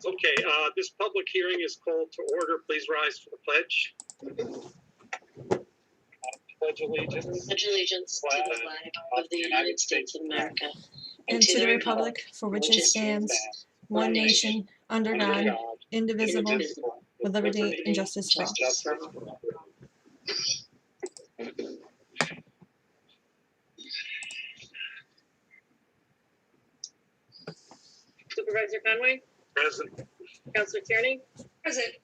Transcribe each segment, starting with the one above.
Okay, this public hearing is called to order. Please rise for the pledge. Pledge allegiance. Pledge allegiance to the flag of the United States of America and to the republic for which it stands, one nation, under God, indivisible, with liberty and justice for all. Supervisor Conway, Present. Councilor Tierney, present.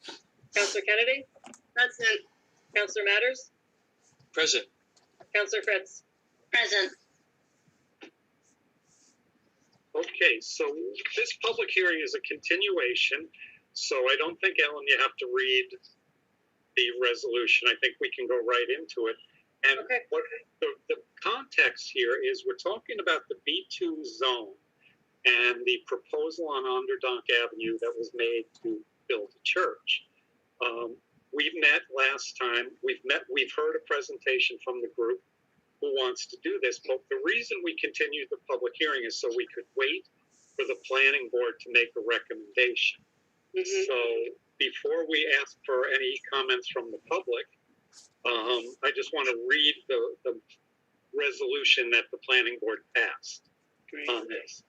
Councilor Kennedy, present. Councilor Matters, Present. Councilor Fritz, present. Okay, so this public hearing is a continuation, so I don't think, Ellen, you have to read the resolution. I think we can go right into it. And Okay. what the context here is we're talking about the B2 zone and the proposal on Onderdonk Avenue that was made to build a church. We met last time. We've heard a presentation from the group who wants to do this, but the reason we continued the public hearing is so we could wait for the planning board to make a recommendation. Mm-hmm. So before we ask for any comments from the public, I just want to read the resolution that the planning board passed on this.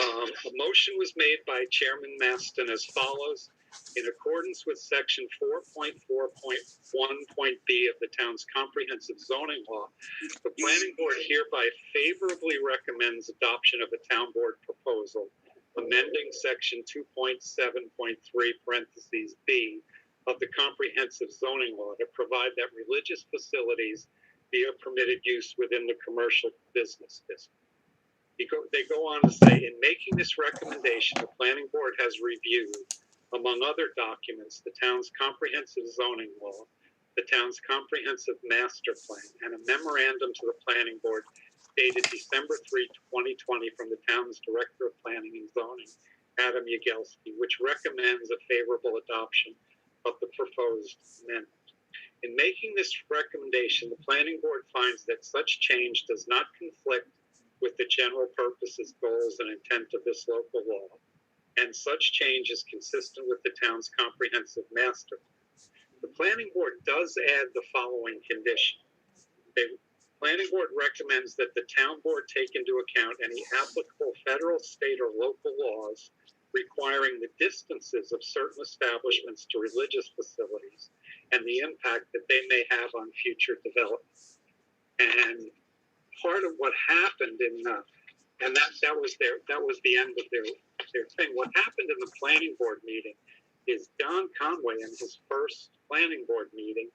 A motion was made by Chairman Maston as follows. In accordance with section 4.4.1.b of the town's comprehensive zoning law, the planning board hereby favorably recommends adoption of a town board proposal amending section 2.7.3 parentheses B of the comprehensive zoning law to provide that religious facilities be a permitted use within the commercial business district. They go on to say, in making this recommendation, the planning board has reviewed, among other documents, the town's comprehensive zoning law, the town's comprehensive master plan, and a memorandum to the planning board dated December 3, 2020 from the town's director of planning and zoning, Adam Yagelski, which recommends a favorable adoption of the proposed amendment. In making this recommendation, the planning board finds that such change does not conflict with the general purposes, goals, and intent of this local law, and such change is consistent with the town's comprehensive master plan. The planning board does add the following condition. The planning board recommends that the town board take into account any applicable federal, state, or local laws requiring the distances of certain establishments to religious facilities and the impact that they may have on future development. And part of what happened and that was the end of their thing. What happened in the planning board meeting is Don Conway, in his first planning board meeting,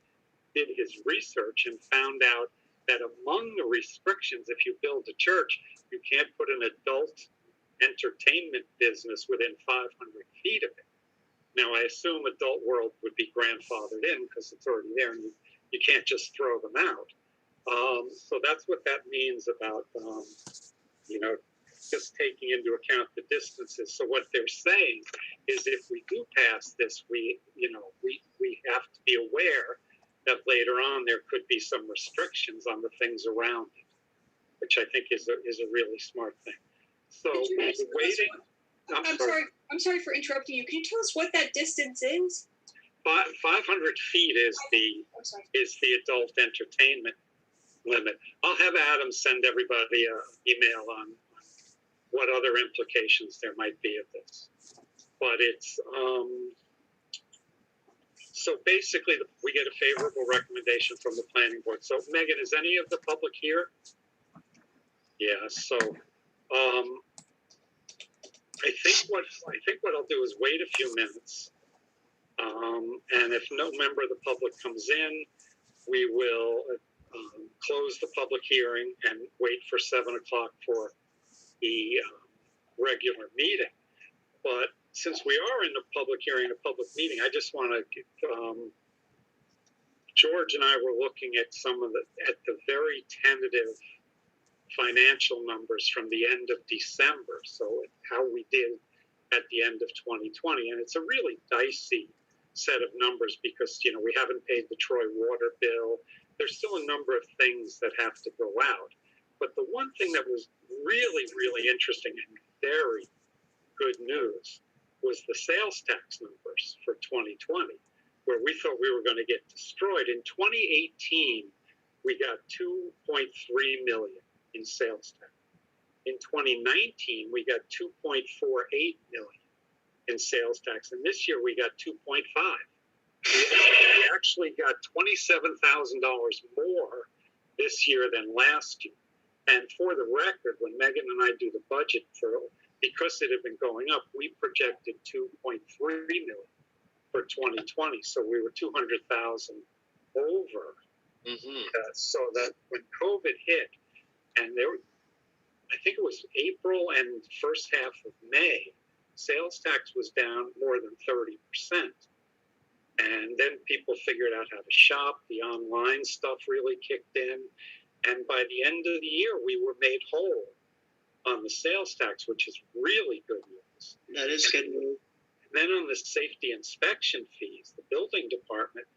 did his research and found out that among the restrictions, if you build a church, you can't put an adult entertainment business within 500 feet of it. Now, I assume Adult World would be grandfathered in because it's already there, and you can't just throw them out. So that's what that means about, just taking into account the distances. So what they're saying is if we do pass this, we have to be aware that later on there could be some restrictions on the things around it, which I think is a really smart thing. So waiting. I'm sorry for interrupting you. Can you tell us what that distance is? 500 feet is the adult entertainment limit. I'll have Adam send everybody an email on what other implications there might be of this. But it's, so basically we get a favorable recommendation from the planning board. So Megan, is any of the public here? Yeah, so I think what I'll do is wait a few minutes. And if no member of the public comes in, we will close the public hearing and wait for 7 o'clock for the regular meeting. But since we are in the public hearing, a public meeting, I just want to, George and I were looking at the very tentative financial numbers from the end of December. So how we did at the end of 2020. And it's a really dicey set of numbers because, we haven't paid the Troy water bill. There's still a number of things that have to go out. But the one thing that was really, really interesting and very good news was the sales tax numbers for 2020, where we thought we were going to get destroyed. In 2018, we got 2.3 million in sales tax. In 2019, we got 2.48 million in sales tax, and this year we got 2.5. We actually got $27,000 more this year than last year. And for the record, when Megan and I do the budget because it had been going up, we projected 2.3 million for 2020. So we were 200,000 over. So that when COVID hit, and I think it was April and first half of May, sales tax was down more than 30%. And then people figured out how to shop. The online stuff really kicked in. And by the end of the year, we were made whole on the sales tax, which is really good news. That is good news. And then on the safety inspection fees, the building department,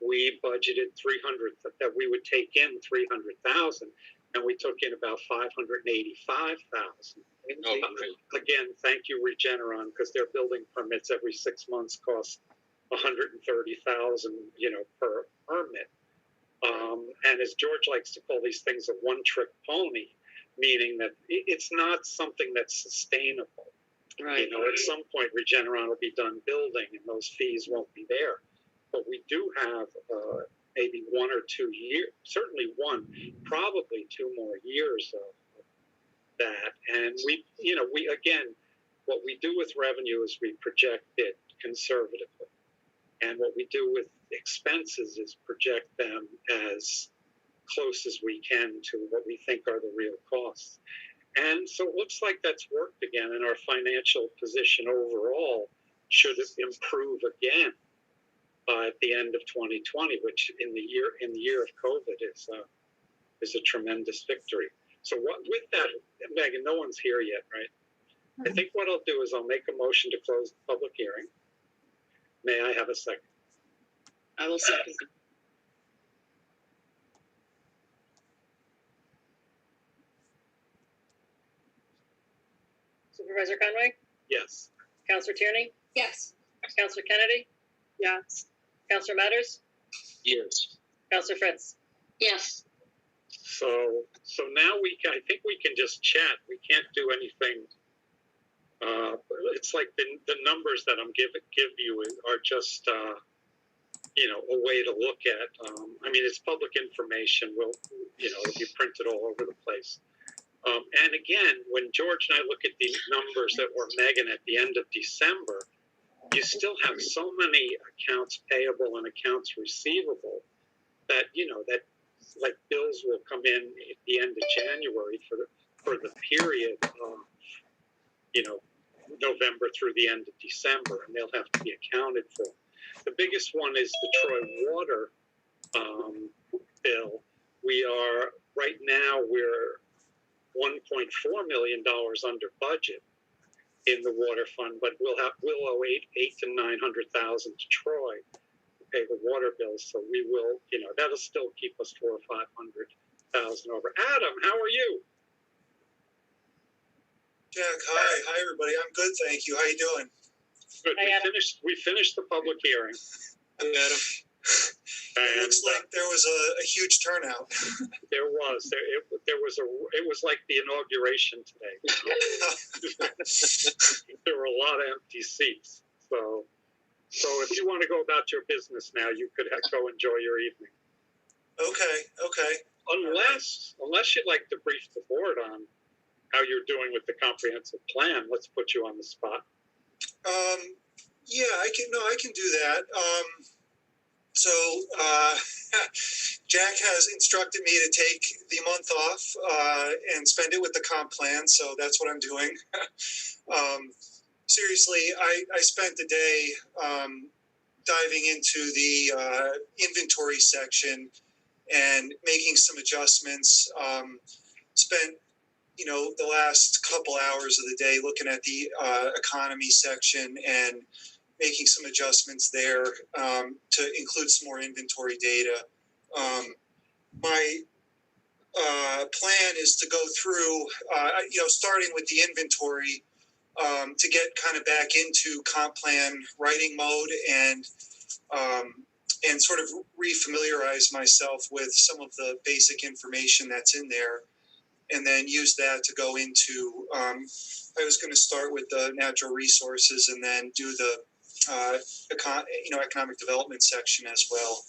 we budgeted 300, that we would take in 300,000, and we took in about 585,000. Again, thank you, Regeneron, because their building permits every 6 months cost 130,000, per permit. And as George likes to call these things, a one-trick pony, meaning that it's not something that's sustainable. Right. At some point, Regeneron will be done building, and those fees won't be there. But we do have maybe 1 or 2 years, certainly one, probably 2 more years of that. And we again, what we do with revenue is we project it conservatively. And what we do with expenses is project them as close as we can to what we think are the real costs. And so it looks like that's worked again, and our financial position overall should improve again at the end of 2020, which in the year of COVID is a tremendous victory. So with that, Megan, no one's here yet, right? I think what I'll do is I'll make a motion to close the public hearing. May I have a second? I will second. Supervisor Conway? Yes. Counselor Tierney? Yes. Counselor Kennedy? Yes. Counselor Matters? Yes. Counselor Fritz? Yes. So now I think we can just chat. We can't do anything. It's like the numbers that I'm give you are just a way to look at. It's public information. It'll be printed all over the place. And again, when George and I look at the numbers that were Megan at the end of December, you still have so many accounts payable and accounts receivable that that like bills will come in at the end of January for the period of November through the end of December, and they'll have to be accounted for. The biggest one is the Troy Water bill. We're $1.4 million under budget in the water fund, but we'll owe $800,000 to $900,000 to Troy to pay the water bills. So we will, that'll still keep us $400,000 or $500,000 over. Adam, how are you? Jack, hi everybody. I'm good, thank you. How you doing? Good. We finished the public hearing. Hey, Adam. It looks like there was a huge turnout. There was. It was like the inauguration today. There were a lot of empty seats. So if you want to go about your business now, you could go enjoy your evening. Okay. Unless you'd like to brief the board on how you're doing with the comprehensive plan, let's put you on the spot. Yeah, I can do that. So Jack has instructed me to take the month off and spend it with the comp plan, so that's what I'm doing. Seriously, I spent the day diving into the inventory section and making some adjustments. Spent the last couple hours of the day looking at the economy section and making some adjustments there to include some more inventory data. My plan is to go through, starting with the inventory, to get kind of back into comp plan writing mode and sort of refamiliarize myself with some of the basic information that's in there, and then use that to go into, I was going to start with the natural resources and then do the, economic development section as well.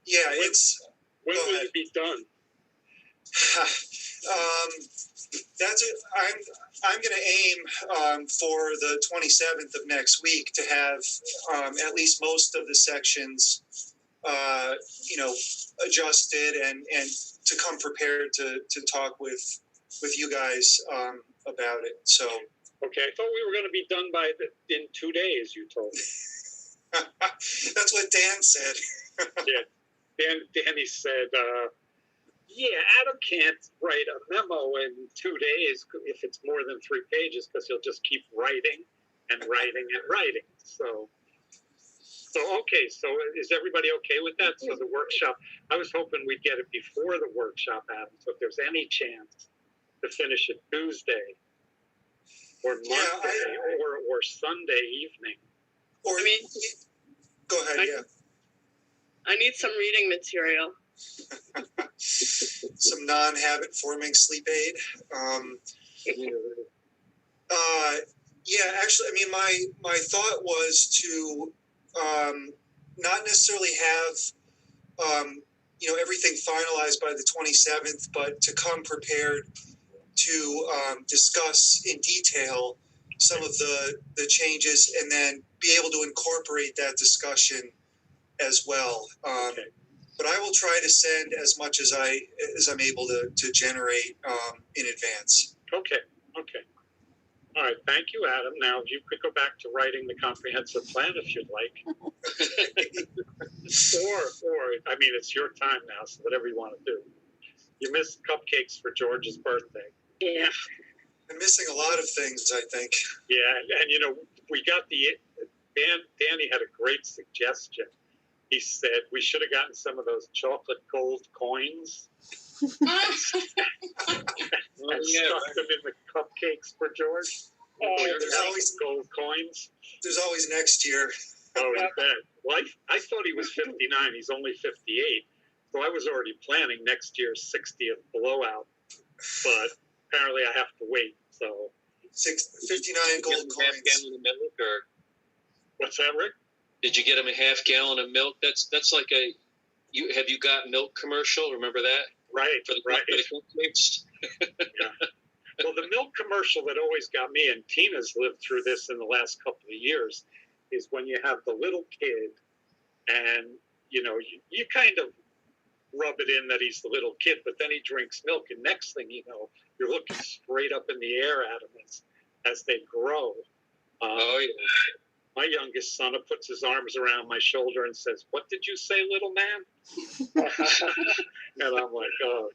It's. When will it be done? That's it. I'm going to aim for the 27th of next week to have at least most of the sections, adjusted and to come prepared to talk with you guys about it. So. Okay, I thought we were going to be done in 2 days. You told me. That's what Dan said. Yeah, Danny said. Yeah, Adam can't write a memo in 2 days if it's more than 3 pages because he'll just keep writing and writing and writing. So okay. So is everybody okay with that? So the workshop, I was hoping we'd get it before the workshop, Adam. So if there's any chance to finish it Tuesday or Monday or Sunday evening. Or go ahead. I need some reading material. Some non-habit forming sleep aid. Actually, I mean, my thought was to not necessarily have everything finalized by the 27th, but to come prepared to discuss in detail some of the changes and then be able to incorporate that discussion as well. Okay. But I will try to send as much as I'm able to generate in advance. Okay. All right. Thank you, Adam. Now, if you could go back to writing the comprehensive plan if you'd like. or, I mean, it's your time now, so whatever you want to do. You missed cupcakes for George's birthday. Yeah. I'm missing a lot of things, I think. Yeah, and we got Danny had a great suggestion. He said we should have gotten some of those chocolate gold coins and stuck them in the cupcakes for George. There's always gold coins. There's always next year. Oh, you bet. Well, I thought he was 59. He's only 58. So I was already planning next year's 60th blowout. But apparently I have to wait. So 59 gold coins. Half gallon of milk, or what's that, Rick? did you get him a half gallon of milk? That's like have you got milk commercial? Remember that? Right. For the cupcakes? Yeah. Well, the milk commercial that always got me, and Tina's lived through this in the last couple of years, is when you have the little kid and, you kind of rub it in that he's the little kid, but then he drinks milk, and next thing you know, you're looking straight up in the air at him as they grow. Yeah. My youngest son puts his arms around my shoulder and says, "What did you say, little man?" And I'm like, oh,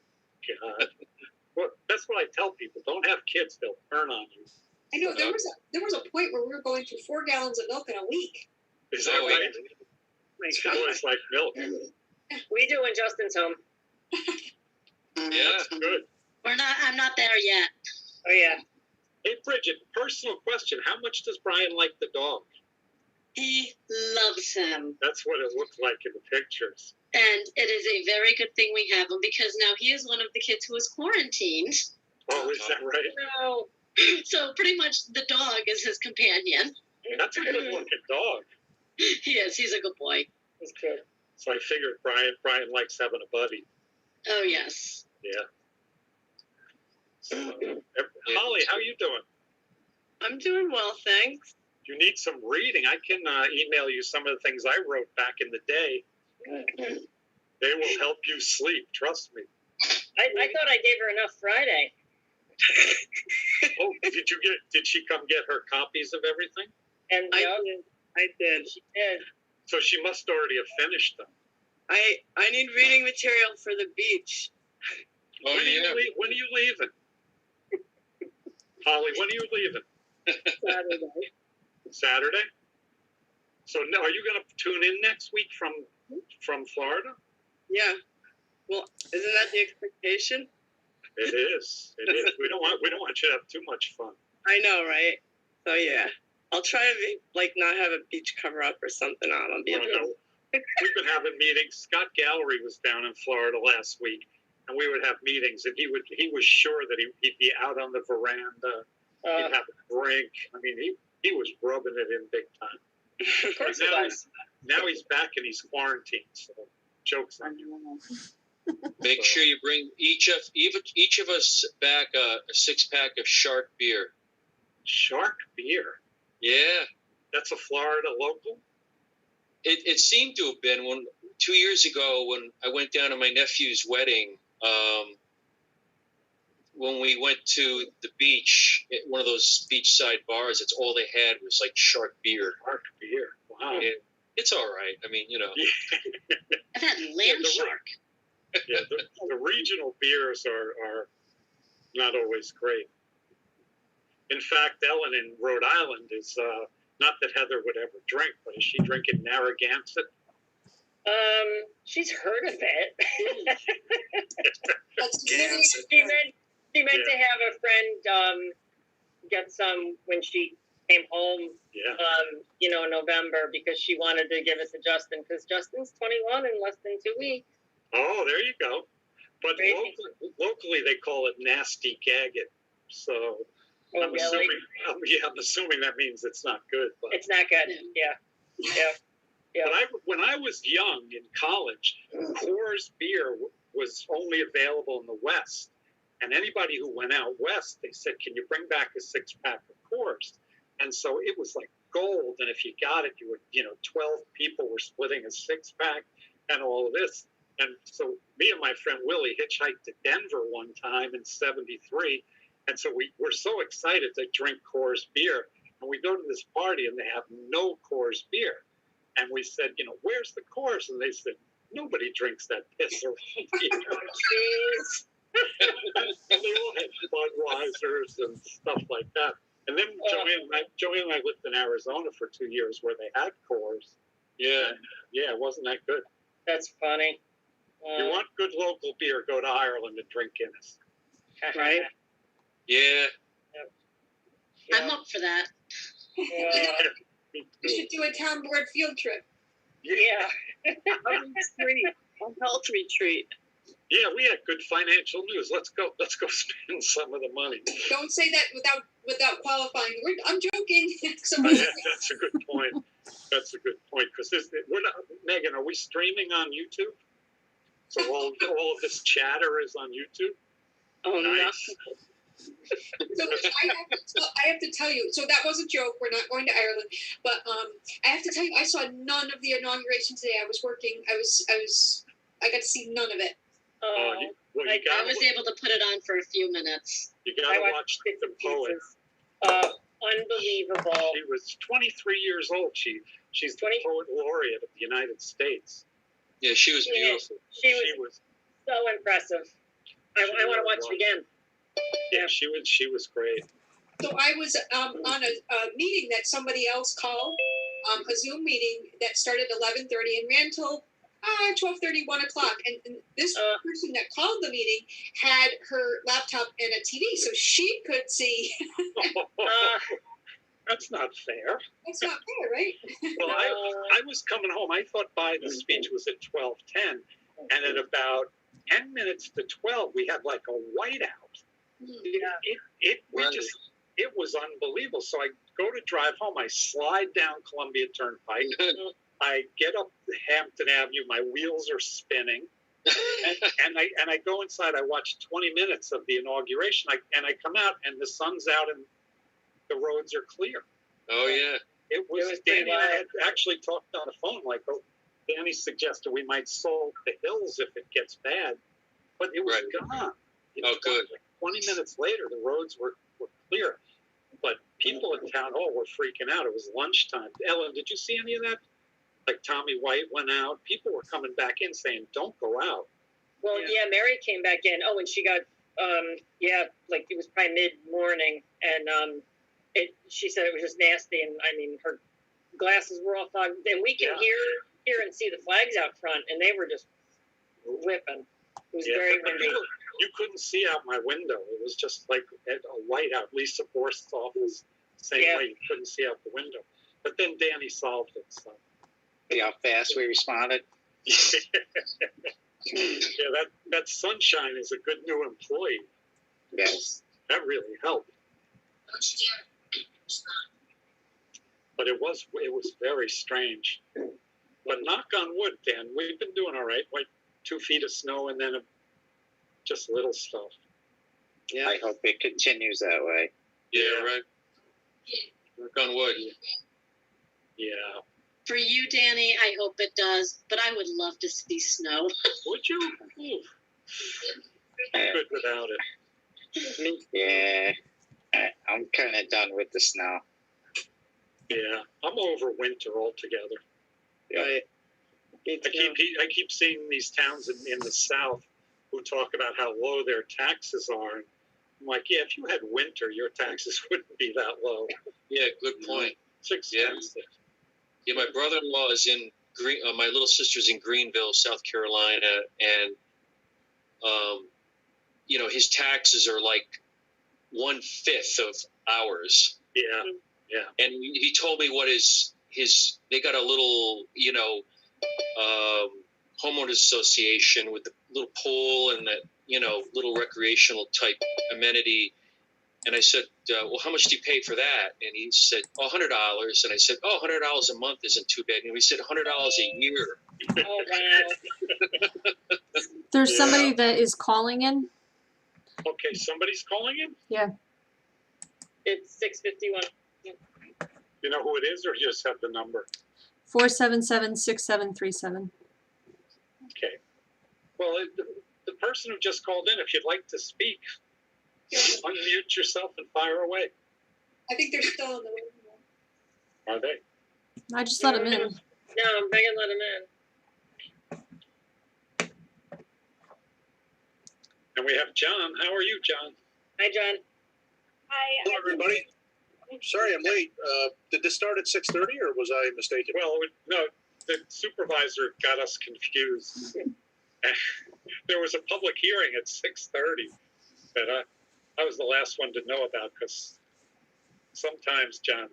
God. Well, that's what I tell people. Don't have kids. They'll turn on you. I know there was a point where we were going through 4 gallons of milk in a week. Is that right? Boys like milk. We do in Justin's home. Yeah. That's good. I'm not there yet. Oh, yeah. Hey, Bridget, personal question. How much does Brian like the dog? He loves him. That's what it looked like in the pictures. And it is a very good thing we have him because now he is one of the kids who is quarantined. Oh, is that right? No. So pretty much the dog is his companion. That's a good looking dog. He is. He's a good boy. He's good. So I figured Brian likes having a buddy. Oh, yes. Yeah. So, Holly, how you doing? I'm doing well, thanks. You need some reading. I can email you some of the things I wrote back in the day. They will help you sleep. Trust me. I thought I gave her enough Friday. Oh, did she come get her copies of everything? And I did. she did. So she must already have finished them. I need reading material for the beach. Oh, when are you leaving? Holly, when are you leaving? Saturday. Saturday? So now, are you going to tune in next week from Florida? Yeah. Well, isn't that the expectation? It is. It is. We don't want you to have too much fun. I know, right? So yeah, I'll try to be, like, not have a beach cover up or something on. I'll be Well, no. We've been having meetings. Scott Gallery was down in Florida last week, and we would have meetings, and he was sure that he'd be out on the veranda. He'd have a drink. I mean, he was rubbing it in big time. Of course now, it does. Now he's back and he's quarantined, so joke's on you. Make sure you bring each of us back a 6-pack of Shark beer. Shark beer? Yeah. That's a Florida local? It seemed to have been 2 years ago when I went down to my nephew's wedding. When we went to the beach, one of those beachside bars, it's all they had was like Shark beer. Shark beer. Wow. It's all right. I mean, you know. I've had land shark. Yeah, the regional beers are not always great. In fact, Ellen in Rhode Island is not that Heather would ever drink, but is she drinking Narragansett? She's heard of it. Gansett. She meant to have a friend get some when she came home. Yeah. In November, because she wanted to give it to Justin, because Justin's 21 in less than 2 weeks. Oh, there you go. But locally they call it nasty gaggot. So I'm assuming that means it's not good. But It's not good. Yeah. But when I was young in college, Coors beer was only available in the West. And anybody who went out West, they said, can you bring back a 6-pack of Coors? And so it was like gold. And if you got it, 12 people were splitting a 6-pack and all of this. And so me and my friend Willie hitchhiked to Denver one time in '73. And so we were so excited to drink Coors beer. And we go to this party and they have no Coors beer. And we said, where's the Coors? And they said, nobody drinks that piss around here. And they all had Budweisers and stuff like that. And then Joanne and I lived in Arizona for 2 years where they had Coors. Yeah. And, yeah, it wasn't that good. That's funny. You want good local beer, go to Ireland and drink Guinness. Right? Yeah. I'm up for that. Yeah. We should do a town board field trip. Yeah. A health retreat. Yeah, we had good financial news. Let's go spend some of the money. Don't say that without qualifying. I'm joking. That's a good point. That's a good point. Because we're not, Megan, are we streaming on YouTube? So all of this chatter is on YouTube? Oh, nice. no. So I have to tell you. So that was a joke. We're not going to Ireland, but I have to tell you, I saw none of the inauguration today. I was working. I got to see none of it. I was able to put it on for a few minutes. You got to watch the poet. Unbelievable. She was 23 years old. She's the poet laureate of the United States. Yeah, she was beautiful. She was so impressive. I want to watch it again. Yeah, she was great. So I was on a meeting that somebody else called, a Zoom meeting that started at 11:30 and ran till 12:30, 1 o'clock. And this person that called the meeting had her laptop and a TV, so she could see. That's not fair. That's not fair, right? Well, I was coming home. I thought Biden's speech was at 12:10, and at about 10 minutes to 12, we had like a whiteout. Yeah. It was unbelievable. So I go to drive home. I slide down Columbia Turnpike. I get up Hampton Avenue. My wheels are spinning, and I go inside. I watch 20 minutes of the inauguration. I come out, and the sun's out, and the roads are clear. Oh yeah. It was Danny and I had actually talked on the phone. Like, Danny suggested we might salt the hills if it gets bad, but it was gone. Good. 20 minutes later, the roads were clear, but people in town hall were freaking out. It was lunchtime. Ellen, did you see any of that? Like Tommy White went out. People were coming back in saying, "Don't go out." Well, yeah, Mary came back in. Oh, and she got, like it was probably mid-morning, and she said it was just nasty, and I mean, her glasses were all fogged, and we can hear and see the flags out front, and they were just whipping. It was very windy. You couldn't see out my window. It was just like a whiteout. Lisa Forst's office, same way, you couldn't see out the window. But then Danny solved it. So. See how fast we responded? Yeah, that sunshine is a good new employee. Yes. That really helped. But it was very strange. But knock on wood, Dan, we've been doing all right. Like 2 feet of snow and then just little stuff. Yeah. I hope it continues that way. Yeah, right. Knock on wood. Yeah. For you, Danny, I hope it does, but I would love to see snow. Would you? I'm good without it. Yeah. I'm kind of done with the snow. Yeah, I'm over winter altogether. Right. I keep seeing these towns in the South who talk about how low their taxes are. I'm like, yeah, if you had winter, your taxes wouldn't be that low. Yeah, good point. It's expensive. Yeah, my brother-in-law is in my little sister's in Greenville, South Carolina, and his taxes are like 1/5 of ours. Yeah, yeah. And he told me what his they got a little homeowners association with the little pool and that little recreational type amenity. And I said, well, how much do you pay for that? And he said, $100. And I said, $100 a month isn't too bad. And he said, $100 a year. Oh, wow. There's somebody that is calling in. Okay, somebody's calling in? Yeah. It's 6:51. You know who it is, or you just have the number? 477-6737. Okay. Well, the person who just called in, if you'd like to speak, unmute yourself and fire away. I think they're still in the waiting room. Are they? I just let him in. No, Megan let him in. And we have John. How are you, John? Hi, John. Hi. Hello, everybody. Sorry I'm late. Did this start at 6:30 or was I mistaken? Well, no, the supervisor got us confused. There was a public hearing at 6:30 that I was the last one to know about, because sometimes, John,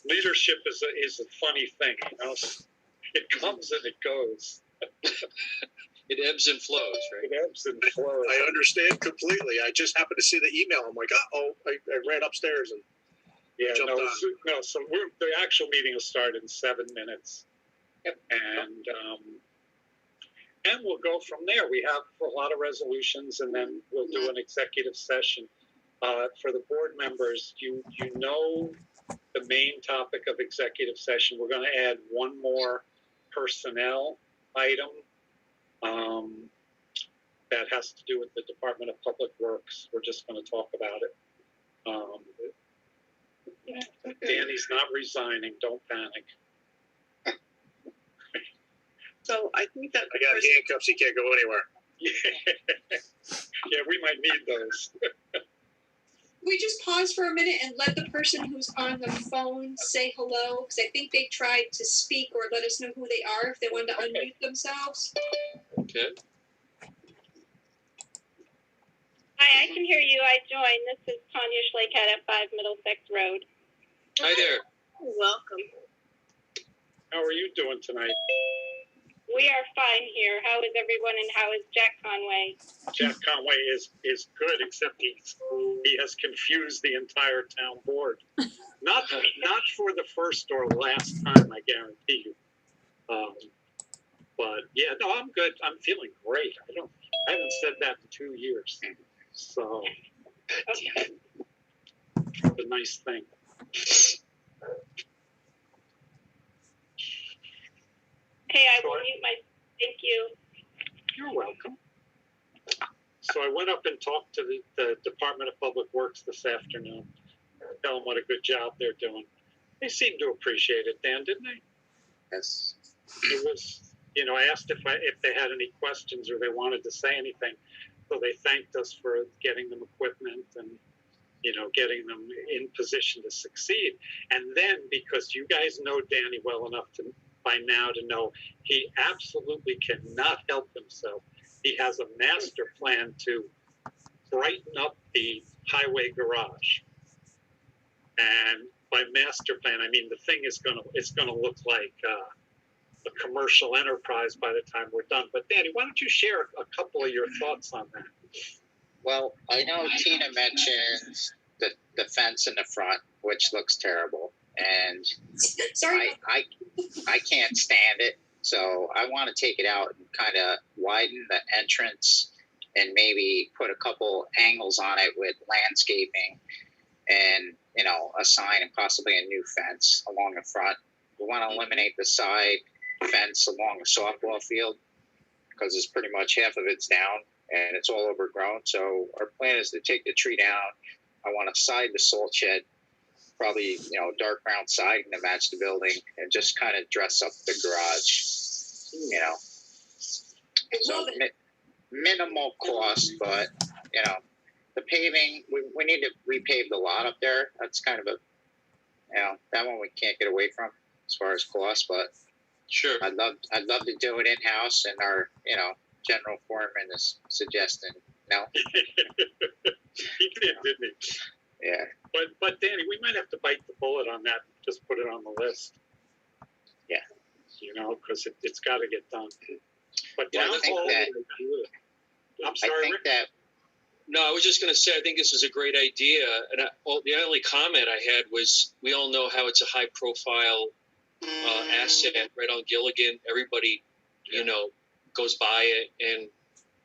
leadership is a funny thing. It comes and it goes. It ebbs and flows, right? It ebbs and flows. I understand completely. I just happened to see the email. I'm like, I ran upstairs and jumped on. So the actual meeting will start in 7 minutes. Yep. And we'll go from there. We have a lot of resolutions, and then we'll do an executive session. For the board members, you know the main topic of executive session. We're going to add one more personnel item that has to do with the Department of Public Works. We're just going to talk about it. Danny's not resigning. Don't panic. So I think that I got handcuffs. He can't go anywhere. Yeah, we might need those. We just pause for a minute and let the person who's on the phone say hello, because I think they tried to speak or let us know who they are if they wanted to unmute themselves. Okay. Hi, I can hear you. I joined. This is Tanya Schlakehead at 5 Middlesex Road. Hi there. Welcome. How are you doing tonight? We are fine here. How is everyone, and how is Jack Conway? Jack Conway is good, except he has confused the entire town board. Not for the first or last time, I guarantee you. But yeah, no, I'm good. I'm feeling great. I haven't said that in 2 years, so Okay. it's a nice thing. Okay, I will mute my. Thank you. You're welcome. So I went up and talked to the Department of Public Works this afternoon. Tell them what a good job they're doing. They seemed to appreciate it, Dan, didn't they? Yes. It was, I asked if they had any questions or they wanted to say anything. So they thanked us for getting them equipment and, getting them in position to succeed. And then, because you guys know Danny well enough by now to know he absolutely cannot help himself. he has a master plan to brighten up the highway garage. And by master plan, I mean the thing is it's gonna look like a commercial enterprise by the time we're done. But Danny, why don't you share a couple of your thoughts on that? Well, I know Tina mentioned the fence in the front, which looks terrible, and Sorry. I can't stand it. So I want to take it out and kind of widen the entrance and maybe put a couple angles on it with landscaping and, you know, a sign and possibly a new fence along the front. We want to eliminate the side fence along the softball field because it's pretty much half of it's down and it's all overgrown. So our plan is to take the tree down. I want to side the salt shed, probably, you know, dark brown siding to match the building and just kind of dress up the garage, you know. So minimal cost, but, you know, the paving, we need to repave the lot up there. That's kind of a, you know, that one we can't get away from as far as cost, but Sure. I'd love to do it in-house, and our, you know, general foreman is suggesting no. He did, didn't he? Yeah. But Danny, we might have to bite the bullet on that. Just put it on the list. Yeah. You know, because it's got to get done. But Well, town I think hall, that- I'm sorry, I think Rick? that No, I was just going to say, I think this is a great idea. And the only comment I had was, we all know how it's a high-profile asset right on Gilligan. Everybody, you know, goes by it, and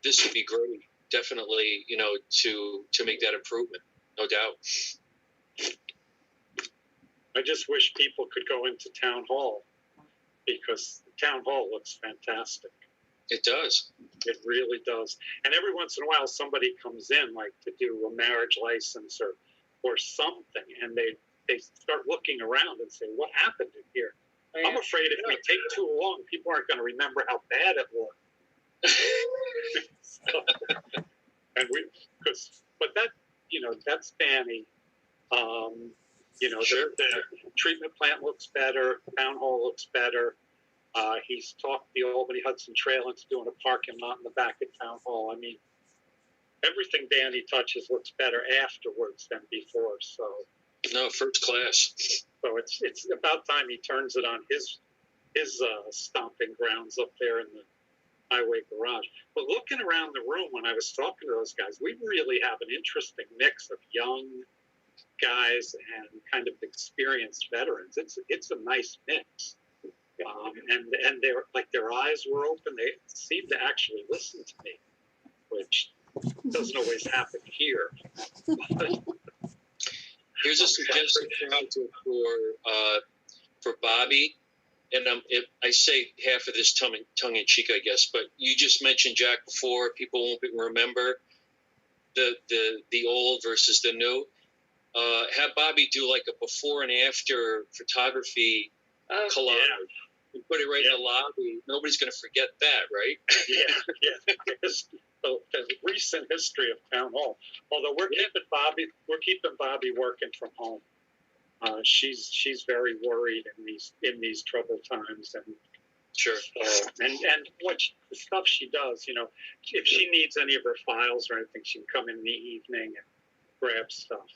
this would be great, definitely, you know, to make that improvement, no doubt. I just wish people could go into town hall because town hall looks fantastic. It does. It really does. And every once in a while, somebody comes in, like to do a marriage license or something, and they start looking around and say, "What happened in here?" I'm afraid if we take too long, people aren't going to remember how bad it looked. So, but that, you know, that's Danny. You know, Sure. the treatment plant looks better. Town hall looks better. He's talked the Albany Hudson Trail into doing a parking lot in the back of town hall. I mean, everything Danny touches looks better afterwards than before. So No, first class. So it's about time he turns it on his stomping grounds up there in the highway garage. But looking around the room when I was talking to those guys, we really have an interesting mix of young guys and kind of experienced veterans. It's a nice mix. And they're like, their eyes were open. They seemed to actually listen to me, which doesn't always happen here. Here's a suggestion for Bobby, and I say half of this tongue in cheek, I guess. But you just mentioned, Jack, before. People won't remember the old versus the new. Have Bobby do like a before and after photography collage. Yeah. And put it right in the lobby. Nobody's going to forget that, right? Yeah. The recent history of town hall. Although we're keeping Bobby working from home. She's very worried in these troubled times, and Sure. And the stuff she does, you know, if she needs any of her files or anything, she can come in the evening and grab stuff.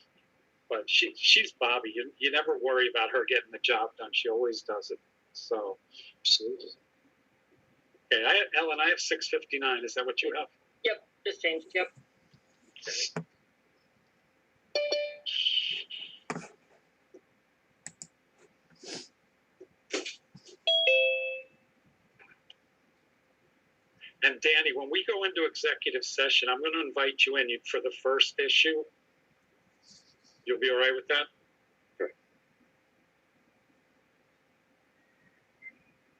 But she's Bobby. You never worry about her getting the job done. She always does it. So, Absolutely. okay, Ellen, I have 6:59. Is that what you have? Yep, just changed. Yep. Okay. And Danny, when we go into executive session, I'm going to invite you in for the first issue. You'll be all right with that?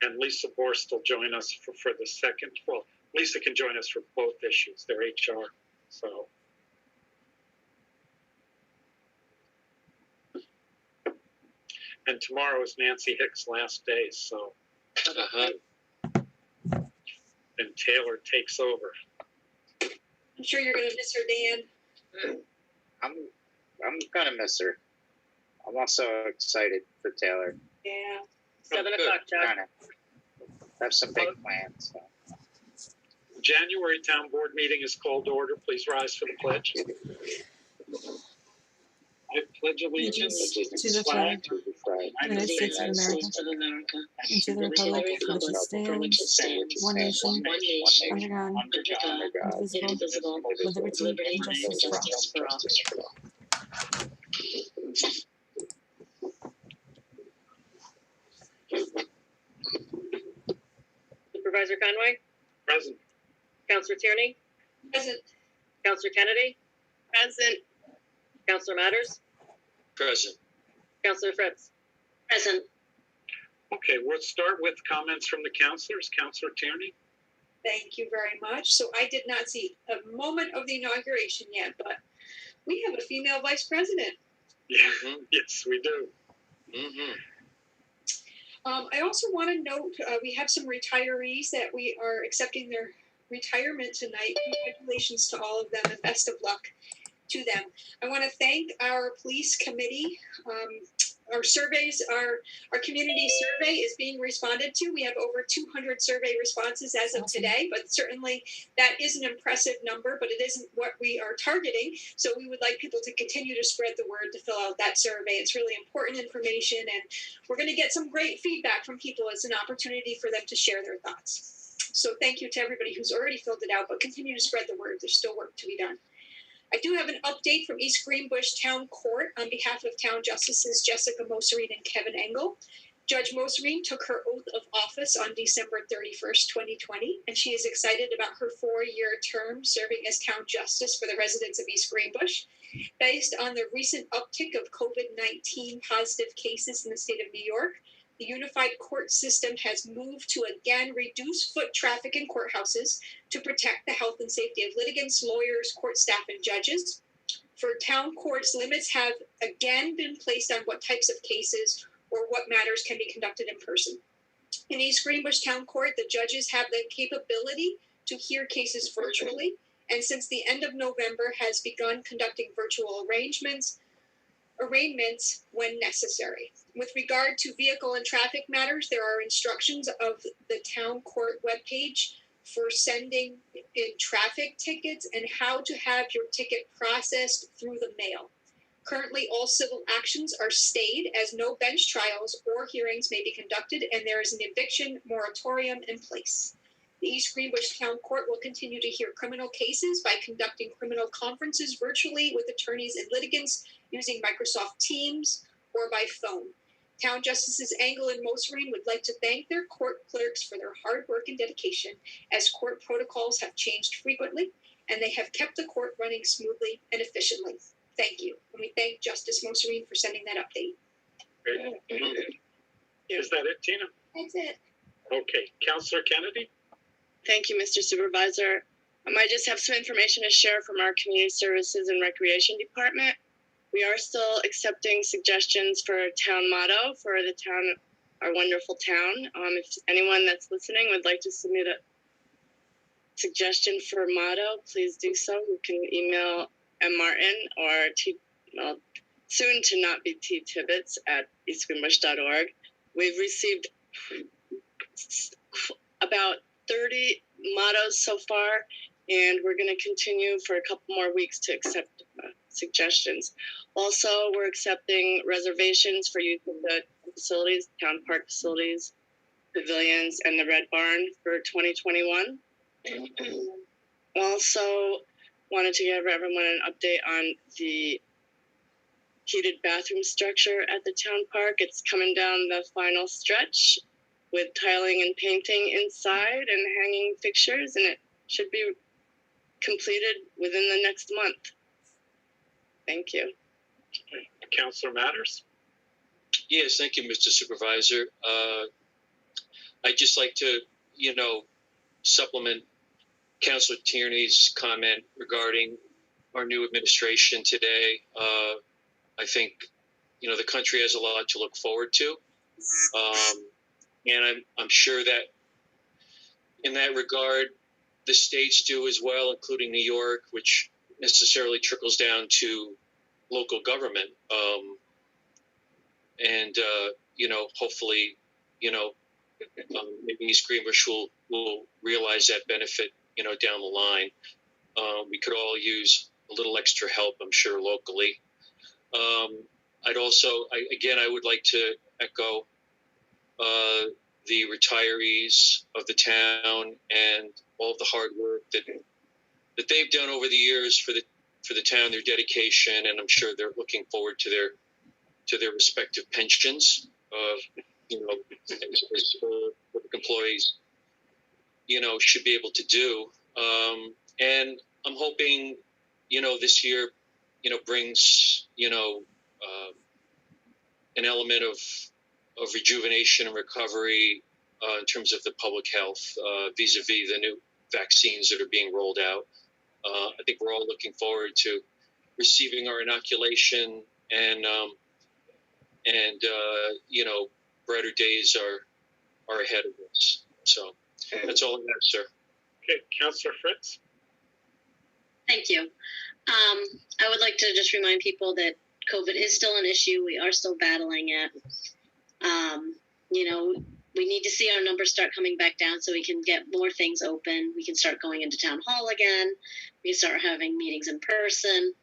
And Lisa Borst will join us for the second. Well, Lisa can join us for both issues. They're HR. So. And tomorrow is Nancy Hicks' last day. So. And Taylor takes over. I'm sure you're going to miss her, Dan. I'm gonna miss her. I'm also excited for Taylor. Yeah. 7 o'clock, Jack. Kind of have some big plans. So. January Town Board meeting is called to order. Please rise for the pledge. I pledge allegiance to the flag of the United States of America, and to the republic for which it stands, one nation, under God, indivisible, with liberty and justice for all. Supervisor Conway, Present. Counselor Tierney, Present. Counselor Kennedy, Present. Counselor Matters, Present. Counselor Fritz. Present. Okay, we'll start with comments from the counselors. Counselor Tierney. Thank you very much. So I did not see a moment of the inauguration yet, but we have a female vice president. Yeah, yes, we do. Mm-hmm. I also want to note we have some retirees that we are accepting their retirement tonight. Congratulations to all of them and best of luck to them. I want to thank our police committee. Our surveys, our community survey is being responded to. We have over 200 survey responses as of today, but certainly that is an impressive number, but it isn't what we are targeting. So we would like people to continue to spread the word to fill out that survey. It's really important information, and we're going to get some great feedback from people as an opportunity for them to share their thoughts. So thank you to everybody who's already filled it out, but continue to spread the word. There's still work to be done. I do have an update from East Greenbush Town Court on behalf of Town Justices Jessica Moserine and Kevin Engel. Judge Moserine took her oath of office on December 31st, 2020, and she is excited about her 4-year term serving as Town Justice for the residents of East Greenbush. Based on the recent uptick of COVID-19 positive cases in the state of New York, the unified court system has moved to again reduce foot traffic in courthouses to protect the health and safety of litigants, lawyers, court staff, and judges. For town courts, limits have again been placed on what types of cases or what matters can be conducted in person. In East Greenbush Town Court, the judges have the capability to hear cases virtually, and since the end of November has begun conducting virtual arraignments when necessary. With regard to vehicle and traffic matters, there are instructions of the town court webpage for sending in traffic tickets and how to have your ticket processed through the mail. Currently, all civil actions are stayed as no bench trials or hearings may be conducted, and there is an eviction moratorium in place. The East Greenbush Town Court will continue to hear criminal cases by conducting criminal conferences virtually with attorneys and litigants using Microsoft Teams or by phone. Town Justices Engel and Moserine would like to thank their court clerks for their hard work and dedication, as court protocols have changed frequently, and they have kept the court running smoothly and efficiently. Thank you. And we thank Justice Moserine for sending that update. Is that it, Tina? That's it. Okay. Counselor Kennedy? Thank you, Mr. Supervisor. I just have some information to share from our Community Services and Recreation Department. We are still accepting suggestions for a town motto for the town, our wonderful town. If anyone that's listening would like to submit a suggestion for a motto, please do so. You can email M. Martin or soon to not be T. Tibbetts at eastgreenbush.org. We've received about 30 mottos so far, and we're going to continue for a couple more weeks to accept suggestions. Also, we're accepting reservations for use of the facilities, town park facilities, pavilions, and the Red Barn for 2021. Also, wanted to give everyone an update on the heated bathroom structure at the town park. It's coming down the final stretch with tiling and painting inside and hanging fixtures, and it should be completed within the next month. Thank you. Counselor Matters? Yes, thank you, Mr. Supervisor. I'd just like to, supplement Counselor Tierney's comment regarding our new administration today. I think, the country has a lot to look forward to. And I'm sure that in that regard, the states do as well, including New York, which necessarily trickles down to local government. Hopefully, maybe East Greenwich will realize that benefit down the line. We could all use a little extra help, I'm sure, locally. I would like to echo the retirees of the town and all of the hard work that they've done over the years for the town, their dedication, and I'm sure they're looking forward to their respective pensions. As public employees, should be able to do. And I'm hoping, this year, brings, an element of rejuvenation and recovery in terms of the public health vis-a-vis the new vaccines that are being rolled out. I think we're all looking forward to receiving our inoculation, and brighter days are ahead of us. So that's all I have, sir. Okay, Councillor Fritz. Thank you. I would like to just remind people that COVID is still an issue. We are still battling it. We need to see our numbers start coming back down so we can get more things open. We can start going into town hall again. We can start having meetings in person.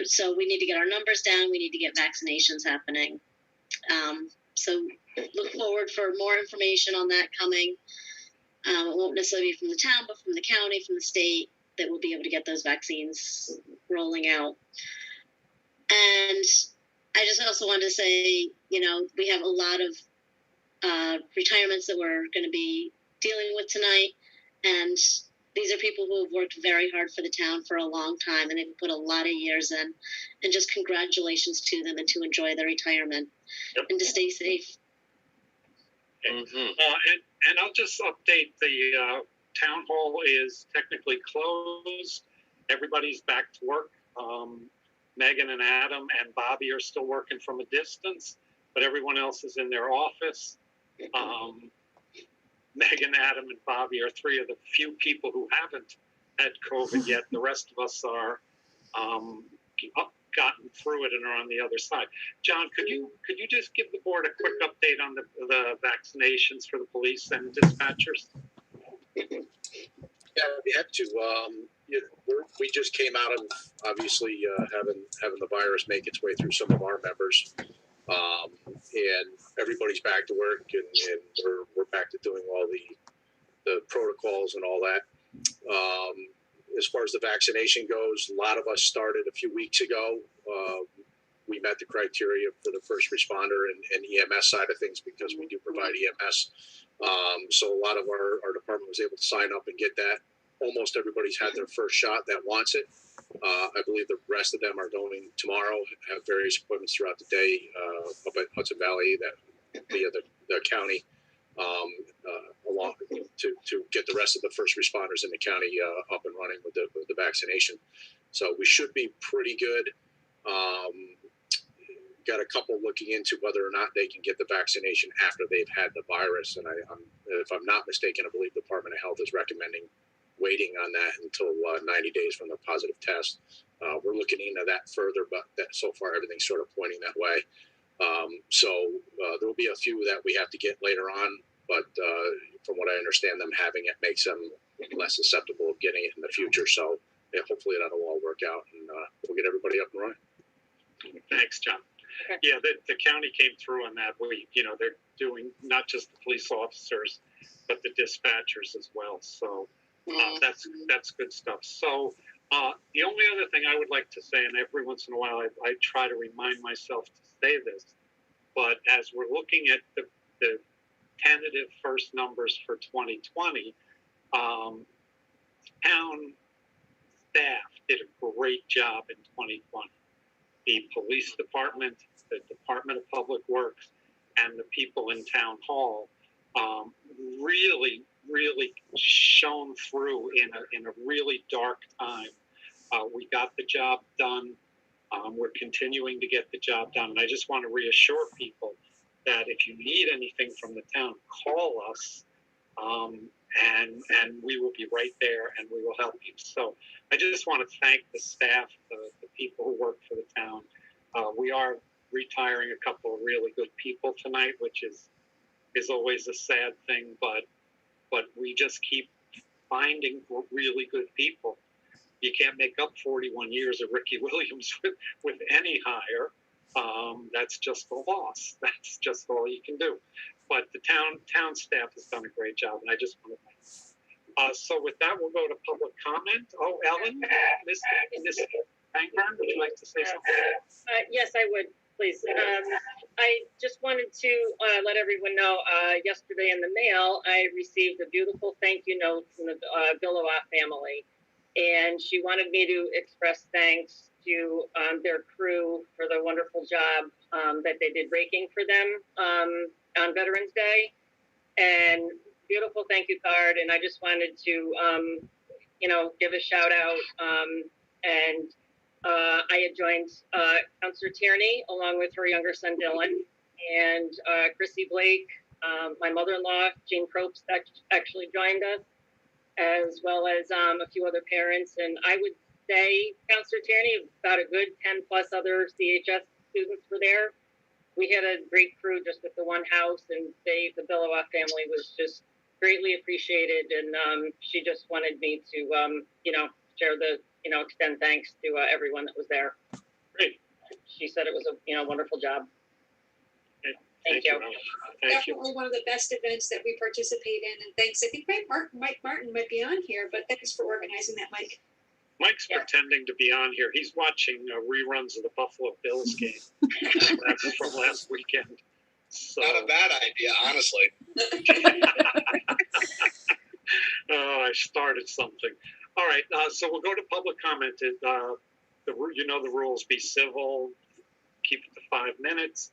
So we need to get our numbers down. We need to get vaccinations happening. So look forward for more information on that coming. It won't necessarily be from the town, but from the county, from the state, that we'll be able to get those vaccines rolling out. And I just also wanted to say, we have a lot of retirements that we're going to be dealing with tonight. And these are people who have worked very hard for the town for a long time, and they've put a lot of years in. And just congratulations to them, and to enjoy their retirement. Yep. And to stay safe. Mm-hmm. And I'll just update, the town hall is technically closed. Everybody's back to work. Megan and Adam and Bobby are still working from a distance, but everyone else is in their office. Megan, Adam, and Bobby are three of the few people who haven't had COVID yet. The rest of us are gotten through it and are on the other side. John, could you just give the board a quick update on the vaccinations for the police and dispatchers? Yeah, we have to. We just came out of obviously having the virus make its way through some of our members, and everybody's back to work, and we're back to doing all the protocols and all that. As far as the vaccination goes, a lot of us started a few weeks ago. We met the criteria for the first responder and EMS side of things, because we do provide EMS. So a lot of our department was able to sign up and get that. Almost everybody's had their first shot that wants it. I believe the rest of them are going tomorrow, have various appointments throughout the day up at Hudson Valley via the county, along to get the rest of the first responders in the county up and running with the vaccination. So we should be pretty good. Got a couple looking into whether or not they can get the vaccination after they've had the virus. And if I'm not mistaken, I believe the Department of Health is recommending waiting on that until 90 days from the positive test. We're looking into that further, but so far everything's sort of pointing that way. So there will be a few that we have to get later on, but from what I understand, them having it makes them less susceptible of getting it in the future. So yeah, hopefully that'll all work out, and we'll get everybody up and running. Thanks, John. Yeah, the county came through on that. They're doing not just the police officers, but the dispatchers as well. So that's good stuff. So the only other thing I would like to say, and every once in a while I try to remind myself to say this, but as we're looking at the tentative first numbers for 2020, town staff did a great job in 2020. The police department, the Department of Public Works, and the people in town hall really shone through in a really dark time. We got the job done. We're continuing to get the job done. And I just want to reassure people that if you need anything from the town, call us, and we will be right there, and we will help you. So I just want to thank the staff, the people who work for the town. We are retiring a couple of really good people tonight, which is always a sad thing, but we just keep finding really good people. You can't make up 41 years of Ricky Williams with any hire. That's just a loss. That's just all you can do. But the town staff has done a great job, and I just want to thank them. So with that, we'll go to public comment. Oh, Ellen, Miss Bankburn, would you like to say something? Yes, I would, please. I just wanted to let everyone know, yesterday in the mail, I received a beautiful thank you note from the Billowa family. And she wanted me to express thanks to their crew for the wonderful job that they did raking for them on Veterans Day. And beautiful thank you card. And I just wanted to, give a shout out. I had joined Counselor Tierney along with her younger son Dylan, and Chrissy Blake, my mother-in-law Jean Probst actually joined us, as well as a few other parents. And I would say, Counselor Tierney, about a good 10 plus other CHS students were there. We had a great crew just with the one house, and the Billowa family was just greatly appreciated. And she just wanted me to, share the, extend thanks to everyone that was there. Great. She said it was a, wonderful job. Thank you. Thank you. Definitely one of the best events that we participate in, and thanks. I think Mike Martin might be on here, but thanks for organizing that, Mike. Mike's pretending to be on here. He's watching reruns of the Buffalo Bills game. That's from last weekend. So. Not a bad idea, honestly. Oh, I started something. All right, so we'll go to public comment. The rules: be civil, keep it to 5 minutes.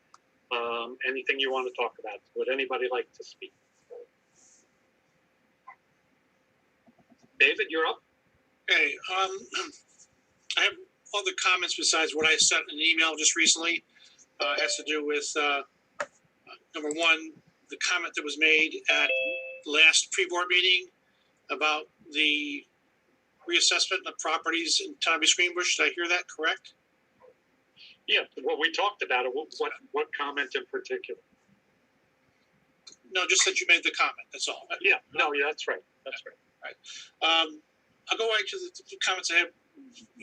Anything you want to talk about? Would anybody like to speak? David, you're up. Okay. I have other comments besides what I sent in an email just recently. Has to do with number one, the comment that was made at the last pre-board meeting about the reassessment of properties in Greenbush. Did I hear that correct? Yeah, well, we talked about it. What comment in particular? No, just that you made the comment. That's all. Yeah, that's right. That's right. Right. I'll go right to the comments I have,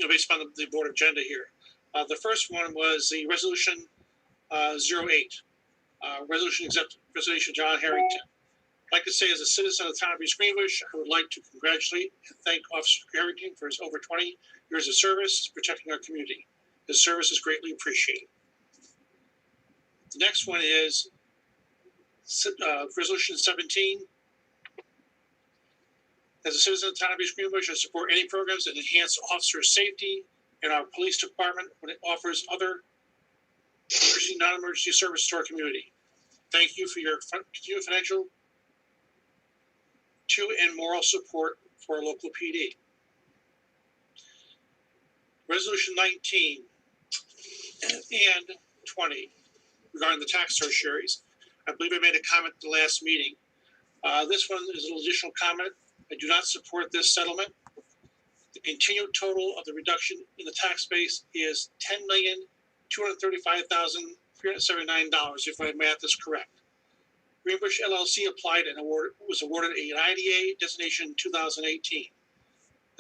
based on the board agenda here. The first one was the resolution 08, resolution accept resignation John Harrington. I'd like to say, as a citizen of the town of East Greenwich, I would like to congratulate and thank Officer Harrington for his over 20 years of service protecting our community. His service is greatly appreciated. The next one is resolution 17. As a citizen of the town of East Greenbush, I support any programs that enhance officer safety in our police department when it offers other emergency, non-emergency services to our community. Thank you for your continued financial and moral support for our local PD. Resolution 19 and 20 regarding the tax tertiaries. I believe I made a comment at the last meeting. This one is an additional comment. I do not support this settlement. The continued total of the reduction in the tax base is $10,235,379, if my math is correct. Greenbush LLC applied and was awarded an IDA designation in 2018.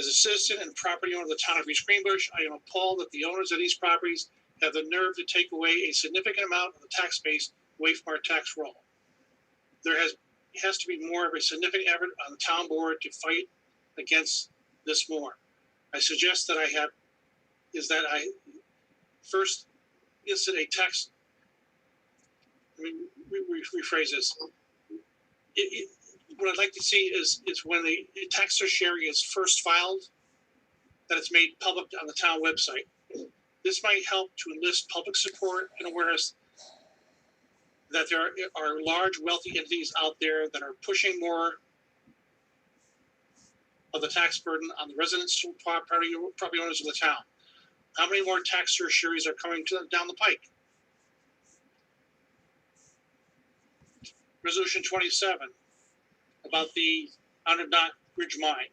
As a citizen and property owner of the town of East Greenbush, I am appalled that the owners of these properties have the nerve to take away a significant amount of the tax base away from our tax roll. There has to be more of a significant effort on the town board to fight against this more. I suggest that I first instant a tax. Let me rephrase this. What I'd like to see is when the tax tertiary is first filed, that it's made public on the town website. This might help to enlist public support and awareness that there are large, wealthy entities out there that are pushing more of the tax burden on the residential property owners of the town. How many more tax tertiaries are coming down the pike? Resolution 27 about the Knot Bridge Mine.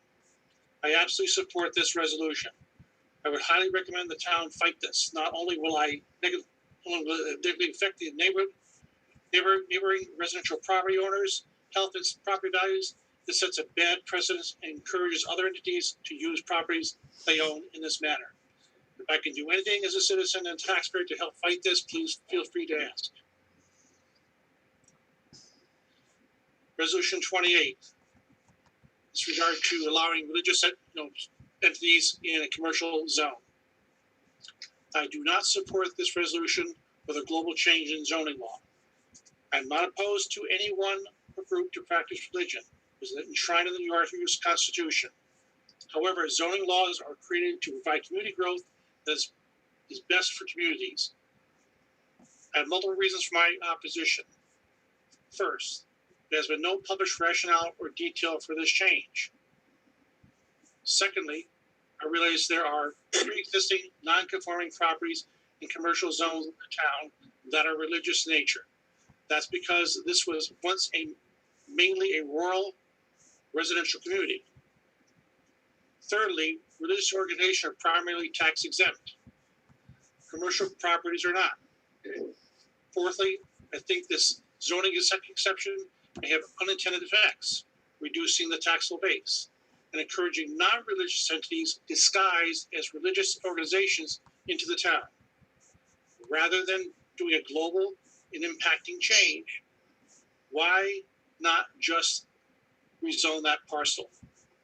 I absolutely support this resolution. I would highly recommend the town fight this. Not only will I negatively affect the neighboring residential property owners, health and property values, This sets a bad precedent and encourages other entities to use properties they own in this manner. If I can do anything as a citizen and taxpayer to help fight this, please feel free to ask. Resolution 28. With regard to allowing religious entities in a commercial zone. I do not support this resolution with a global change in zoning law. I'm not opposed to anyone or group to practice religion, which is enshrined in the New York Constitution. However, zoning laws are created to provide community growth that is best for communities. I have multiple reasons for my opposition. First, there has been no published rationale or detail for this change. Secondly, I realize there are pre-existing non-conforming properties in commercial zones of the town that are religious in nature. That's because this was once mainly a rural residential community. Thirdly, religious organizations are primarily tax exempt. Commercial properties are not. Fourthly, I think this zoning exception may have unintended effects, reducing the taxable base and encouraging non-religious entities disguised as religious organizations into the town. Rather than doing a global and impacting change, why not just rezone that parcel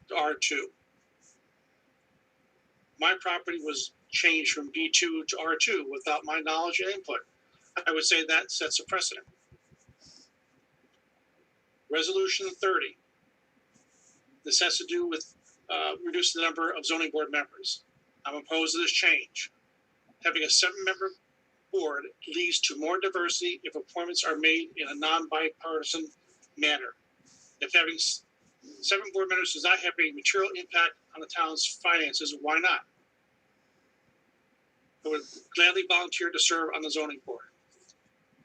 to R2? My property was changed from B2 to R2 without my knowledge and input. I would say that sets a precedent. Resolution 30. This has to do with reducing the number of zoning board members. I'm opposed to this change. Having a 7-member board leads to more diversity if appointments are made in a non-bipartisan manner. If having 7 board members does not have a material impact on the town's finances, why not? I would gladly volunteer to serve on the zoning board.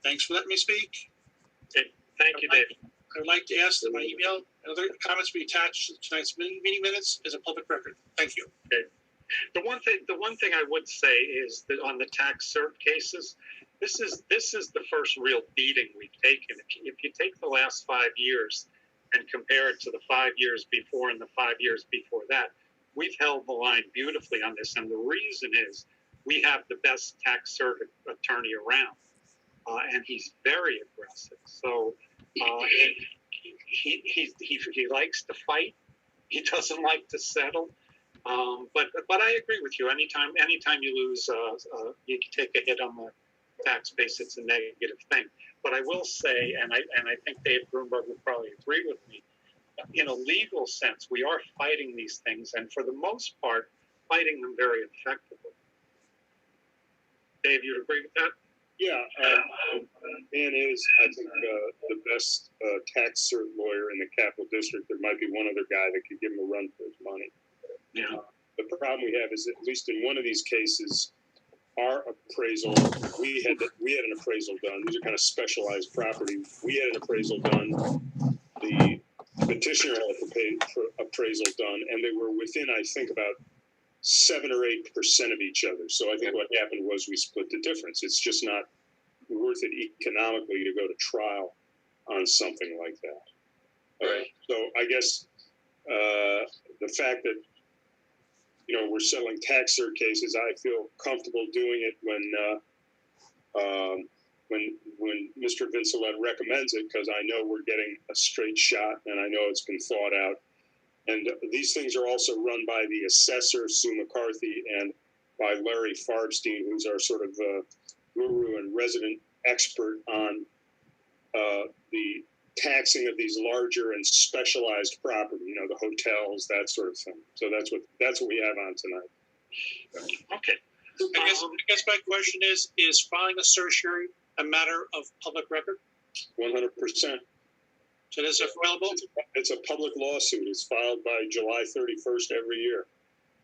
Thanks for letting me speak. Okay. Thank you, Dave. I would like to ask that my email and other comments be attached to tonight's meeting minutes as a public record. Thank you. Okay. The one thing I would say is that on the tax cert cases, this is the first real beating we've taken. If you take the last 5 years and compare it to the 5 years before and the 5 years before that, we've held the line beautifully on this. And the reason is we have the best tax cert attorney around, and he's very aggressive. So he likes to fight. He doesn't like to settle. But I agree with you. Anytime you lose, you take a hit on the tax base. It's a negative thing. But I will say, and I think Dave Greenbush would probably agree with me, in a legal sense, we are fighting these things, and for the most part, fighting them very effectively. Dave, you'd agree with that? Yeah, Dan is, I think, the best tax cert lawyer in the Capital District. There might be one other guy that could give him a run for his money. Yeah. The problem we have is that at least in one of these cases, our appraisal, we had an appraisal done. These are kind of specialized property. We had an appraisal done. The petitioner had an appraisal done, and they were within, I think, about 7 or 8% of each other. So I think what happened was we split the difference. It's just not worth it economically to go to trial on something like that. So I guess the fact that we're settling tax cert cases, I feel comfortable doing it when Mr. Vincelette recommends it, because I know we're getting a straight shot and I know it's been thought out. And these things are also run by the assessor, Sue McCarthy, and by Larry Farbstein, who's our sort of guru and resident expert on the taxing of these larger and specialized property, the hotels, that sort of thing. So that's what we have on tonight. Okay. I guess my question is filing a certiorari a matter of public record? 100%. So is it available? It's a public lawsuit. It's filed by July 31st every year.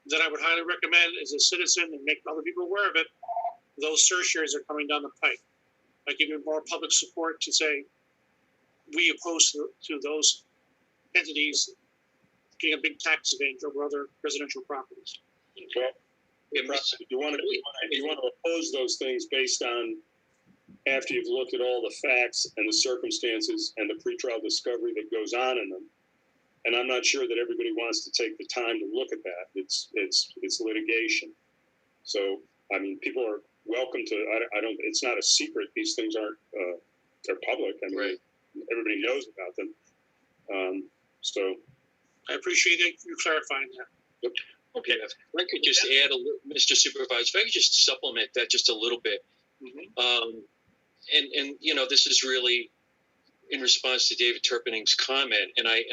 Then I would highly recommend, as a citizen, and make other people aware of it, those certiораries are coming down the pipe. By giving more public support to say, we oppose to those entities getting a big tax advantage over other residential properties. Well, you want to oppose those things based on, after you've looked at all the facts and the circumstances and the pretrial discovery that goes on in them, And I'm not sure that everybody wants to take the time to look at that. It's litigation. So, I mean, people are welcome to, I don't, it's not a secret. These things aren't, they're public. I mean, Right. Everybody knows about them. So. I appreciate you clarifying that. Okay, if I could just add a little, Mr. Supervisor, if I could just supplement that just a little bit. And you know, this is really in response to David Turpining's comment, and I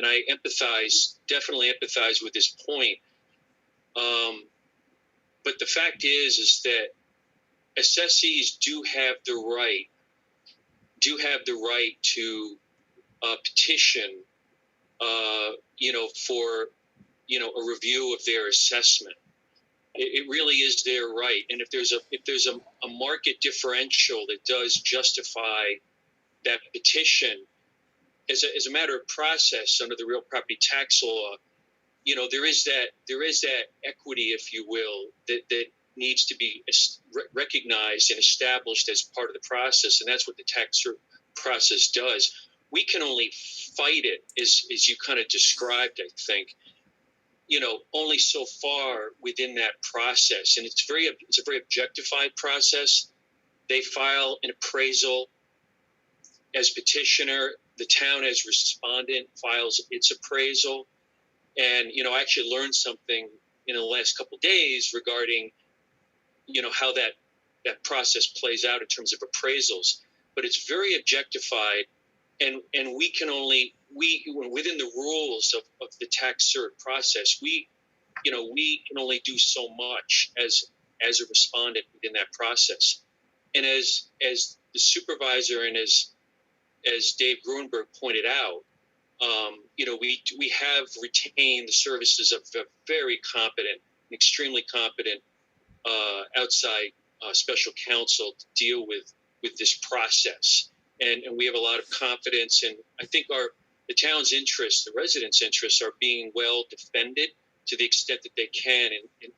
definitely empathize with this point. But the fact is that assessees do have the right to petition, you know, for, you know, a review of their assessment. It really is their right. And if there's a market differential that does justify that petition as a matter of process under the real property tax law, you know, there is that equity, if you will, that needs to be recognized and established as part of the process. And that's what the tax process does. We can only fight it, as you kind of described, I think, you know, only so far within that process. And it's a very objectified process. They file an appraisal as petitioner. The town as respondent files its appraisal. And, you know, I actually learned something in the last couple of days regarding, you know, how that process plays out in terms of appraisals. But it's very objectified. And we can only, within the rules of the tax cert process, we can only do so much as a respondent within that process. And as the supervisor and as Dave Grunberg pointed out, you know, we have retained the services of a very competent, extremely competent outside special counsel to deal with this process. And we have a lot of confidence, and I think the town's interests, the residents' interests, are being well defended to the extent that they can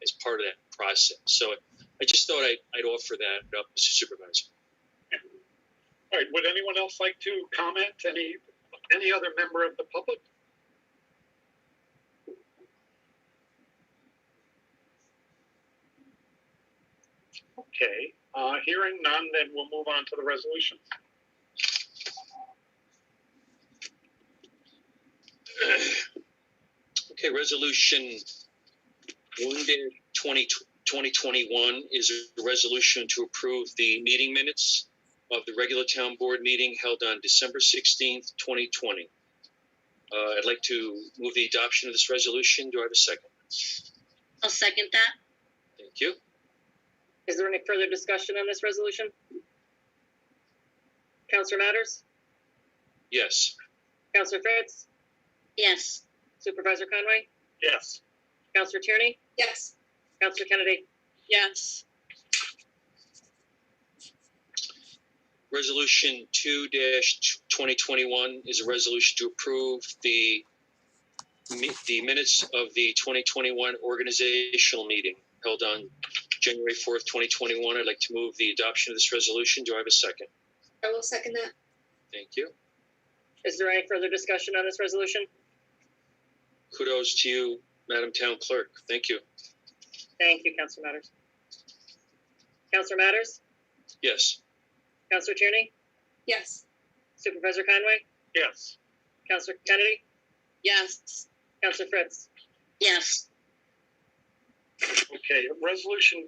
as part of that process. So I just thought I'd offer that up, Mr. Supervisor. All right. Would anyone else like to comment? Any other member of the public? Okay. Hearing none, then we'll move on to the resolution. Okay, resolution 1-2021 is a resolution to approve the meeting minutes of the regular town board meeting held on December 16th, 2020. I'd like to move the adoption of this resolution. Do I have a second? I'll second that. Thank you. Is there any further discussion on this resolution? Counselor Matters? Yes. Counselor Fritz? Yes. Supervisor Conway? Yes. Counselor Tierney? Yes. Counselor Kennedy? Yes. Resolution 2-2021 is a resolution to approve the minutes of the 2021 organizational meeting held on January 4th, 2021. I'd like to move the adoption of this resolution. Do I have a second? I will second that. Thank you. Is there any further discussion on this resolution? Kudos to you, Madam Town Clerk. Thank you. Thank you, Counselor Matters. Counselor Matters? Yes. Counselor Tierney? Yes. Supervisor Conway? Yes. Counselor Kennedy? Yes. Counselor Fritz? Yes. Okay. Resolution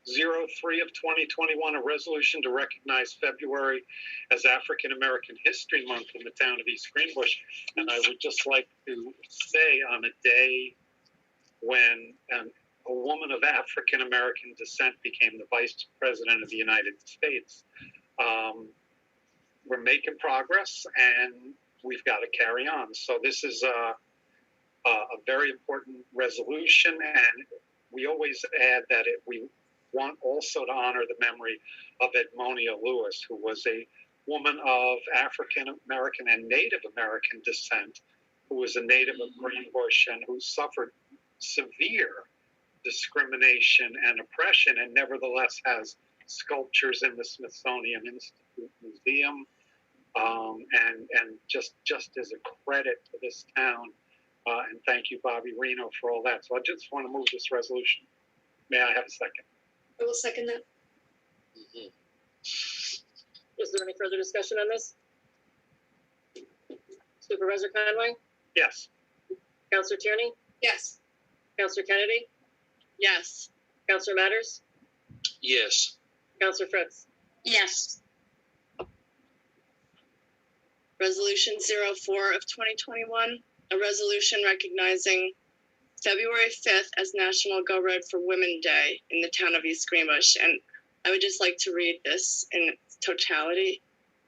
03 of 2021, a resolution to recognize February as African American History Month in the town of East Greenbush. And I would just like to say, on a day when a woman of African American descent became the Vice President of the United States, we're making progress and we've got to carry on. So this is a very important resolution, and we always add that we want also to honor the memory of Edmonia Lewis, who was a woman of African American and Native American descent, who was a native of Greenbush and who suffered severe discrimination and oppression, and nevertheless has sculptures in the Smithsonian Institute Museum. And just as a credit to this town, And thank you, Bobby Reno, for all that. So I just want to move this resolution. May I have a second? I will second that. Mhm. Is there any further discussion on this? Supervisor Conway, Yes. Counselor Tierney, Yes. Counselor Kennedy, Yes. Counselor Matters, Yes. Counselor Fritz. Yes. Resolution 04 of 2021, a resolution recognizing February 5th as National Go Red for Women Day in the town of East Greenbush. And I would just like to read this in its totality.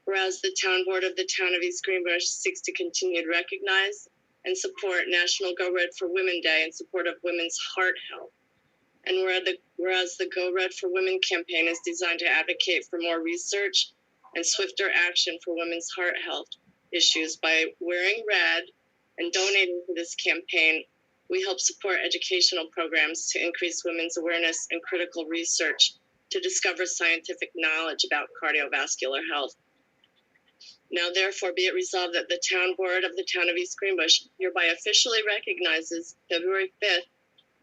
Whereas the town board of the town of East Greenbush seeks to continue to recognize and support National Go Red for Women Day in support of women's heart health. And whereas the Go Red for Women campaign is designed to advocate for more research and swifter action for women's heart health issues by wearing red and donating to this campaign, we help support educational programs to increase women's awareness and critical research to discover scientific knowledge about cardiovascular health. Now, therefore, be it resolved that the town board of the town of East Greenbush hereby officially recognizes February 5th,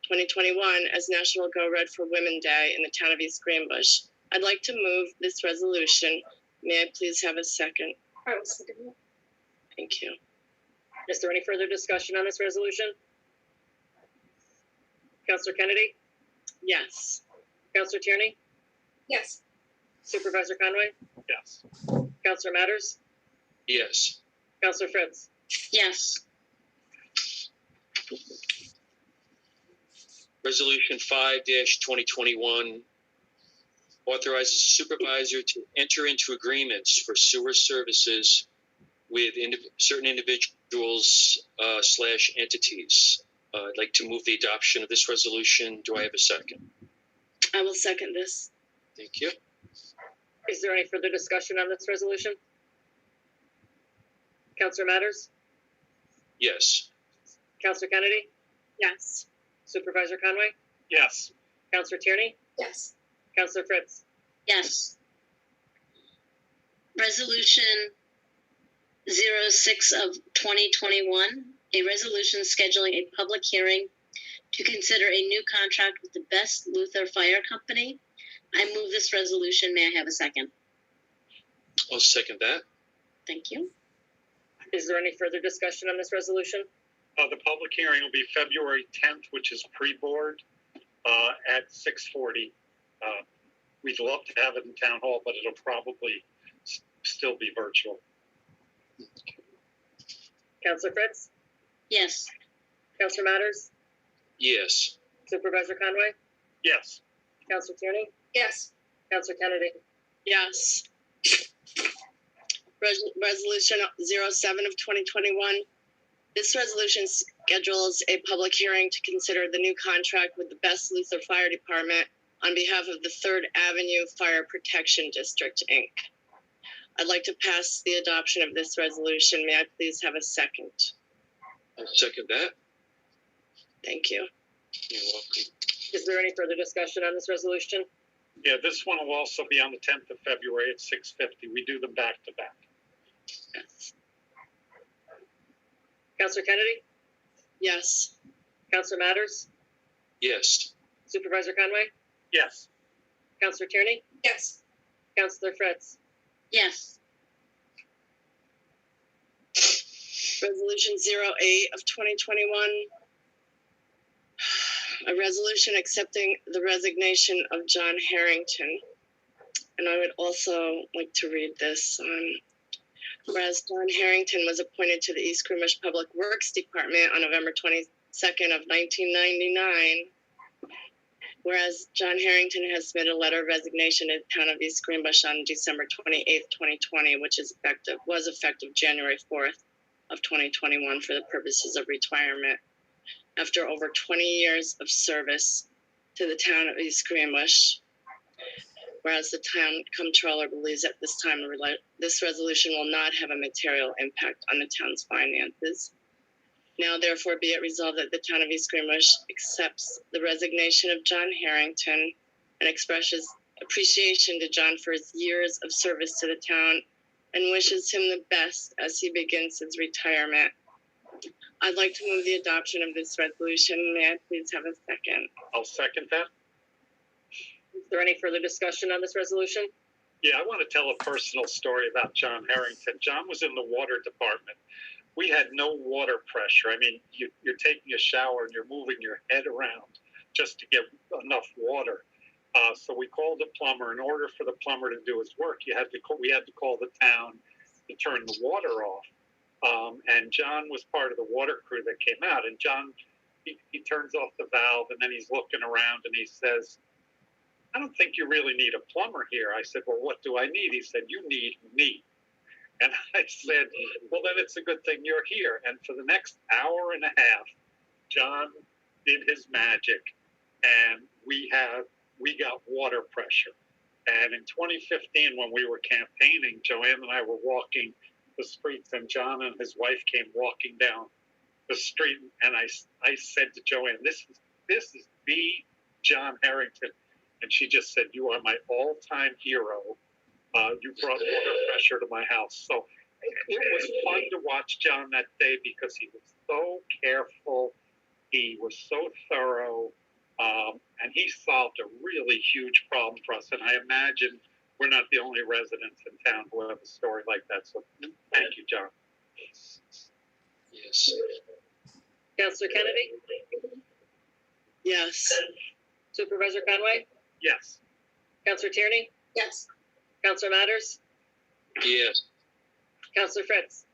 2021 as National Go Red for Women Day in the town of East Greenbush. I'd like to move this resolution. May I please have a second? I will second that. Thank you. Is there any further discussion on this resolution? Counselor Kennedy, Yes. Counselor Tierney, Yes. Supervisor Conway, Yes. Counselor Matters, Yes. Counselor Fritz. Yes. Resolution 5-2021 authorizes the supervisor to enter into agreements for sewer services with certain individuals / entities. I'd like to move the adoption of this resolution. Do I have a second? I will second this. Thank you. Is there any further discussion on this resolution? Counselor Matters, Yes. Counselor Kennedy, Yes. Supervisor Conway, Yes. Counselor Tierney, Yes. Counselor Fritz. Yes. Resolution 06 of 2021, a resolution scheduling a public hearing to consider a new contract with the Best Luther Fire Company. I move this resolution. May I have a second? I'll second that. Thank you. Is there any further discussion on this resolution? The public hearing will be February 10th, which is pre-board, at 6:40. We'd love to have it in town hall, but it'll probably still be virtual. Counselor Fritz, Yes. Counselor Matters, Yes. Supervisor Conway, Yes. Counselor Tierney, Yes. Counselor Kennedy. Yes. Resolution 07 of 2021. This resolution schedules a public hearing to consider the new contract with the Best Luther Fire Department on behalf of the 3rd Avenue Fire Protection District, Inc. I'd like to pass the adoption of this resolution. May I please have a second? I'll second that. Thank you. You're welcome. Is there any further discussion on this resolution? Yeah, this one will also be on the 10th of February at 6:50. We do them back to back. Yes. Counselor Kennedy, Yes. Counselor Matters, Yes. Supervisor Conway, Yes. Counselor Tierney, Yes. Counselor Fritz. Yes. Resolution 08 of 2021. A resolution accepting the resignation of John Harrington. And I would also like to read this. Whereas John Harrington was appointed to the East Greenwich Public Works Department on November 22nd of 1999. Whereas John Harrington has submitted a letter of resignation to the town of East Greenbush on December 28th, 2020, which was effective January 4th of 2021 for the purposes of retirement. After over 20 years of service to the town of East Greenbush. Whereas the town comptroller believes at this time this resolution will not have a material impact on the town's finances. Now, therefore, be it resolved that the town of East Greenbush accepts the resignation of John Harrington and expresses appreciation to John for his years of service to the town and wishes him the best as he begins his retirement. I'd like to move the adoption of this resolution. May I please have a second? I'll second that. Is there any further discussion on this resolution? Yeah, I want to tell a personal story about John Harrington. John was in the water department. We had no water pressure. I mean, you're taking a shower and you're moving your head around just to get enough water. So we called a plumber. In order for the plumber to do his work, we had to call the town to turn the water off. And John was part of the water crew that came out. And John, he turns off the valve, and then he's looking around and he says, "I don't think you really need a plumber here." I said, "Well, what do I need?" He said, "You need me." And I said, "Well, then it's a good thing you're here." And for the next hour and a half, John did his magic, and we got water pressure. And in 2015, when we were campaigning, Joanne and I were walking the streets, and John and his wife came walking down the street, and I said to Joanne, "This is the John Harrington." And she just said, "You are my all-time hero. You brought water pressure to my house." So it was fun to watch John that day because he was so careful. He was so thorough. And he solved a really huge problem for us. And I imagine we're not the only residents in town who have a story like that. So thank you, John. Yes. Councilor Kennedy? Yes. Supervisor Conway? Yes. Councilor Tierney? Yes. Councilor Matters? Yes. Councilor Fritz?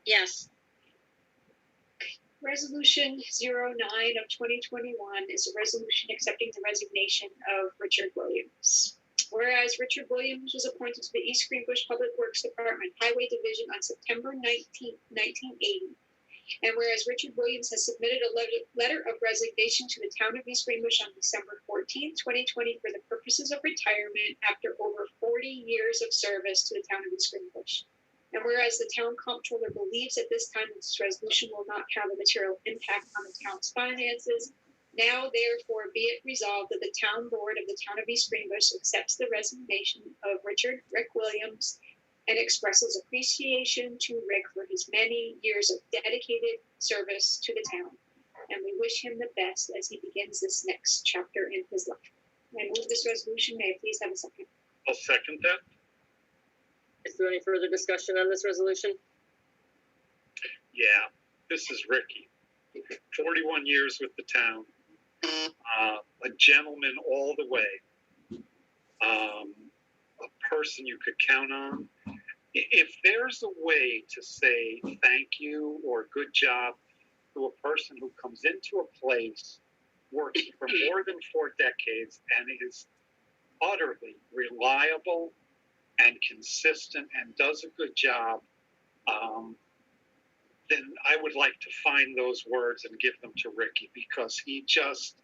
Yes. Resolution 09 of 2021 is a resolution accepting the resignation of Richard Williams. Whereas Richard Williams was appointed to the East Greenbush Public Works Department Highway Division on September 19, 1980, and whereas Richard Williams has submitted a letter of resignation to the town of East Greenbush on December 14, 2020 for the purposes of retirement after over 40 years of service to the town of East Greenbush. And whereas the town comptroller believes at this time that this resolution will not have a material impact on the town's finances, now therefore be it resolved that the town board of the town of East Greenbush accepts the resignation of Rick Williams and expresses appreciation to Rick for his many years of dedicated service to the town. And we wish him the best as he begins this next chapter in his life. I move this resolution. May I please have a second? I'll second that. Is there any further discussion on this resolution? Yeah, this is Ricky. 41 years with the town. A gentleman all the way. A person you could count on. If there's a way to say thank you or good job to a person who comes into a place, works for more than 4 decades, and is utterly reliable and consistent and does a good job, then I would like to find those words and give them to Ricky, because he just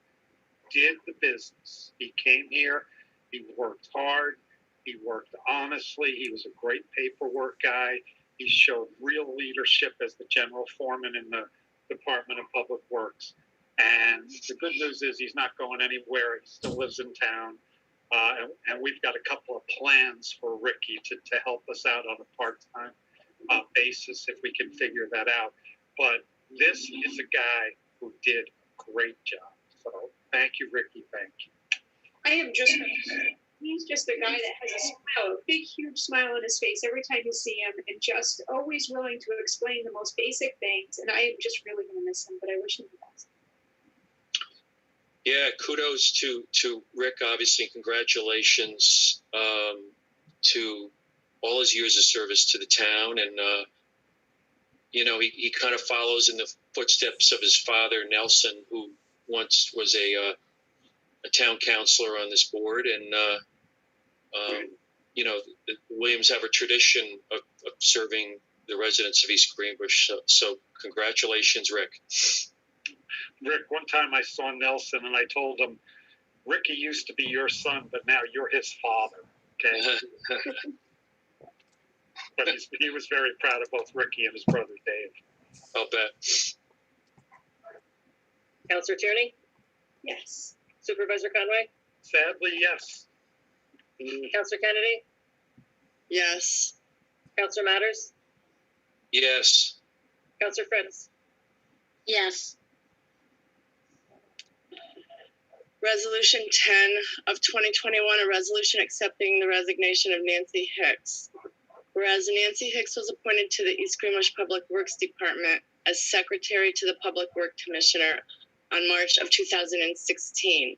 did the business. He came here, he worked hard, he worked honestly, he was a great paperwork guy, he showed real leadership as the general foreman in the Department of Public Works. And the good news is he's not going anywhere, he still lives in town. And we've got a couple of plans for Ricky to help us out on a part-time basis if we can figure that out. But this is a guy who did a great job. So thank you, Ricky. Thank you. He's just a guy that has a smile, a big, huge smile on his face every time you see him, and just always willing to explain the most basic things. And I am just really going to miss him, but I wish him the best. Yeah, kudos to Rick, obviously. Congratulations to all his years of service to the town. And, he kind of follows in the footsteps of his father, Nelson, who once was a town councilor on this board. And, the Williams have a tradition of serving the residents of East Greenbush. So congratulations, Rick. Rick, one time I saw Nelson and I told him, Ricky used to be your son, but now you're his father. Okay. But he was very proud of both Ricky and his brother Dave. I'll bet. Councilor Tierney? Yes. Supervisor Conway? Sadly, yes. Councilor Kennedy? Yes. Councilor Matters? Yes. Councilor Fritz? Yes. Resolution 10 of 2021, a resolution accepting the resignation of Nancy Hicks. Whereas Nancy Hicks was appointed to the East Greenwich Public Works Department as Secretary to the Public Works Commissioner on March of 2016.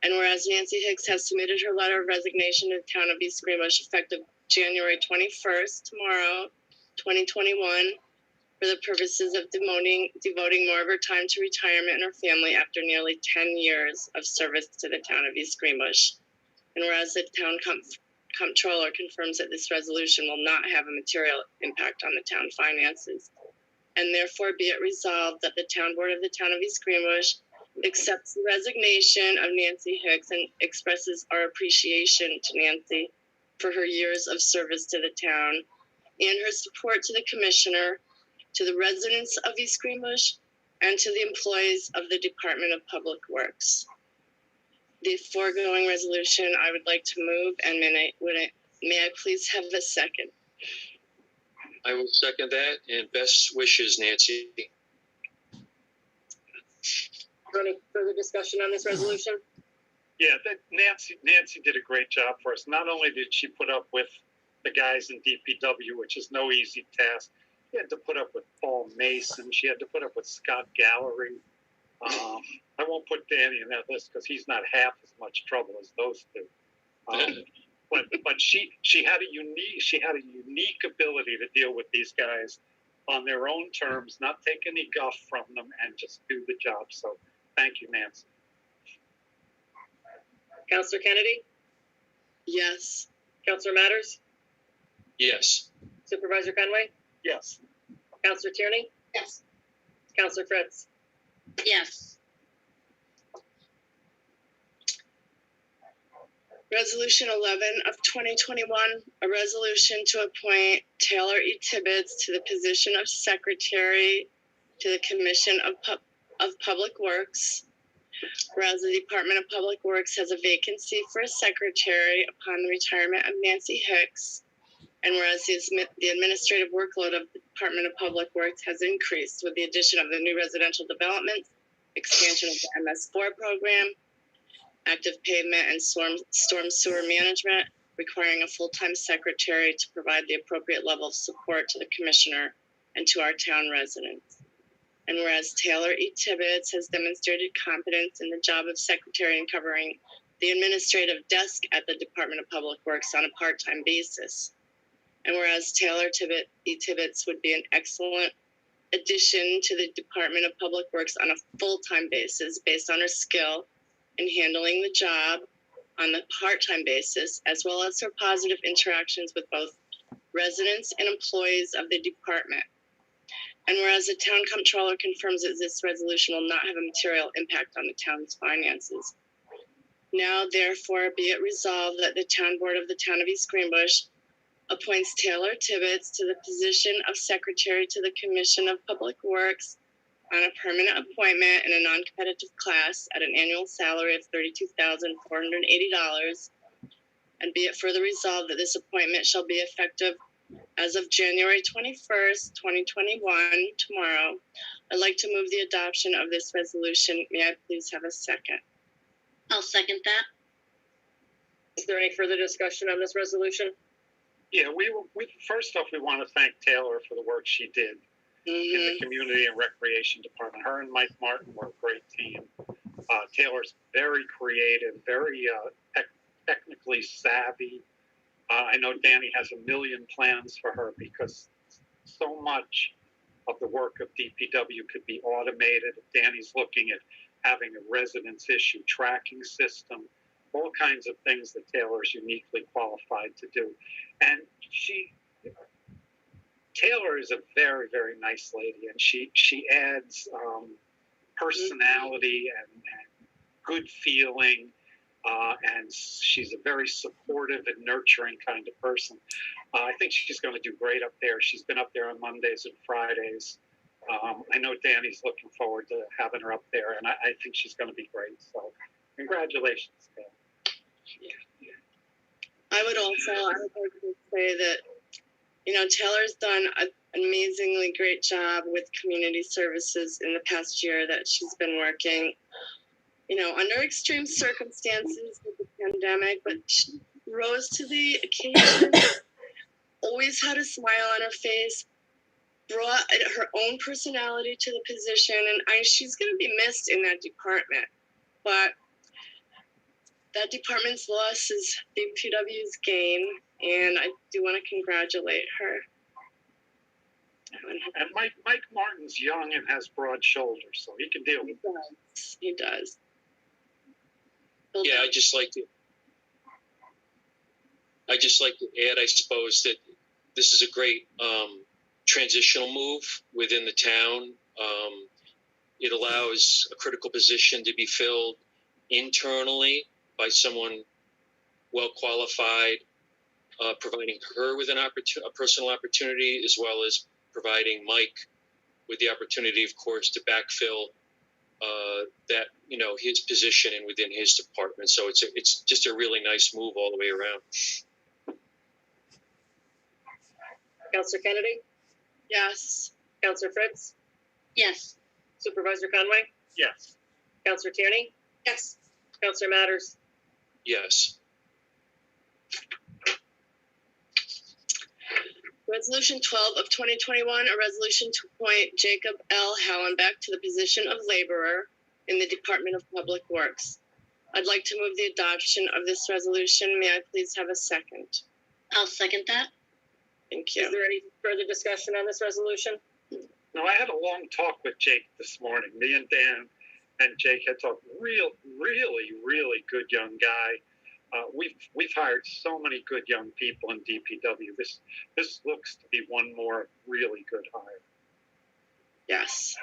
And whereas Nancy Hicks has submitted her letter of resignation to the town of East Greenwich effective January 21st, tomorrow, 2021, for the purposes of devoting more of her time to retirement and her family after nearly 10 years of service to the town of East Greenbush. And whereas the town comptroller confirms that this resolution will not have a material impact on the town finances. And therefore be it resolved that the town board of the town of East Greenbush accepts the resignation of Nancy Hicks and expresses our appreciation to Nancy for her years of service to the town and her support to the commissioner, to the residents of East Greenbush, and to the employees of the Department of Public Works. The foregoing resolution I would like to move, and may I please have a second? I will second that, and best wishes, Nancy. Any further discussion on this resolution? Yeah, Nancy did a great job for us. Not only did she put up with the guys in DPW, which is no easy task, she had to put up with Paul Mason. She had to put up with Scott Gallery. I won't put Danny in that list because he's not half as much trouble as those two. But she had a unique ability to deal with these guys on their own terms, not take any guff from them, and just do the job. So thank you, Nancy. Councillor Kennedy? Yes. Councillor Matters? Yes. Supervisor Conway? Yes. Councillor Tierney? Yes. Councillor Fritz? Yes. Resolution 11 of 2021, a resolution to appoint Taylor E. Tibbetts to the position of Secretary to the Commission of Public Works. Whereas the Department of Public Works has a vacancy for a secretary upon the retirement of Nancy Hicks. And whereas the administrative workload of the Department of Public Works has increased with the addition of the new residential developments, expansion of the MS4 program, active pavement and storm sewer management, requiring a full-time secretary to provide the appropriate level of support to the commissioner and to our town residents. And whereas Taylor E. Tibbetts has demonstrated competence in the job of secretary and covering the administrative desk at the Department of Public Works on a part-time basis. And whereas Taylor E. Tibbetts would be an excellent addition to the Department of Public Works on a full-time basis based on her skill in handling the job on a part-time basis, as well as her positive interactions with both residents and employees of the department. And whereas the town comptroller confirms that this resolution will not have a material impact on the town's finances. Now, therefore, be it resolved that the town board of the town of East Greenbush appoints Taylor Tibbetts to the position of Secretary to the Commission of Public Works on a permanent appointment in a non-competitive class at an annual salary of $32,480. And be it further resolved that this appointment shall be effective as of January 21st, 2021, tomorrow. I'd like to move the adoption of this resolution. May I please have a second? I'll second that. Is there any further discussion on this resolution? Yeah, we first off, we want to thank Taylor for the work she did in the Community and Recreation Department. Her and Mike Martin were a great team. Taylor's very creative, very technically savvy. I know Danny has a million plans for her because so much of the work of DPW could be automated. Danny's looking at having a residence issue tracking system, all kinds of things that Taylor's uniquely qualified to do. And Taylor is a very, very nice lady, and she adds personality and good feeling, and she's a very supportive and nurturing kind of person. I think she's going to do great up there. She's been up there on Mondays and Fridays. I know Danny's looking forward to having her up there, and I think she's going to be great. So congratulations, Taylor. I would like to say that Taylor's done an amazingly great job with community services in the past year that she's been working, under extreme circumstances with the pandemic, but she rose to the occasion, always had a smile on her face, brought her own personality to the position, and she's going to be missed in that department. But that department's loss is DPW's gain, and I do want to congratulate her. And Mike Martin's young and has broad shoulders, so he can deal with it. He does. Yeah, I just like to add, I suppose, that this is a great transitional move within the town. It allows a critical position to be filled internally by someone well qualified, providing her with a personal opportunity, as well as providing Mike with the opportunity, of course, to backfill that his position and within his department. So it's just a really nice move all the way around. Councilor Kennedy? Yes. Councilor Fritz? Yes. Supervisor Conway? Yes. Councilor Tierney? Yes. Councilor Matters? Yes. Resolution 12 of 2021, a resolution to appoint Jacob L. Hallenbeck to the position of laborer in the Department of Public Works. I'd like to move the adoption of this resolution. May I please have a second? I'll second that. Thank you. Is there any further discussion on this resolution? No, I had a long talk with Jake this morning. Me and Dan and Jake had talked. Really good young guy. We've hired so many good young people in DPW. This looks to be one more really good hire. Yes.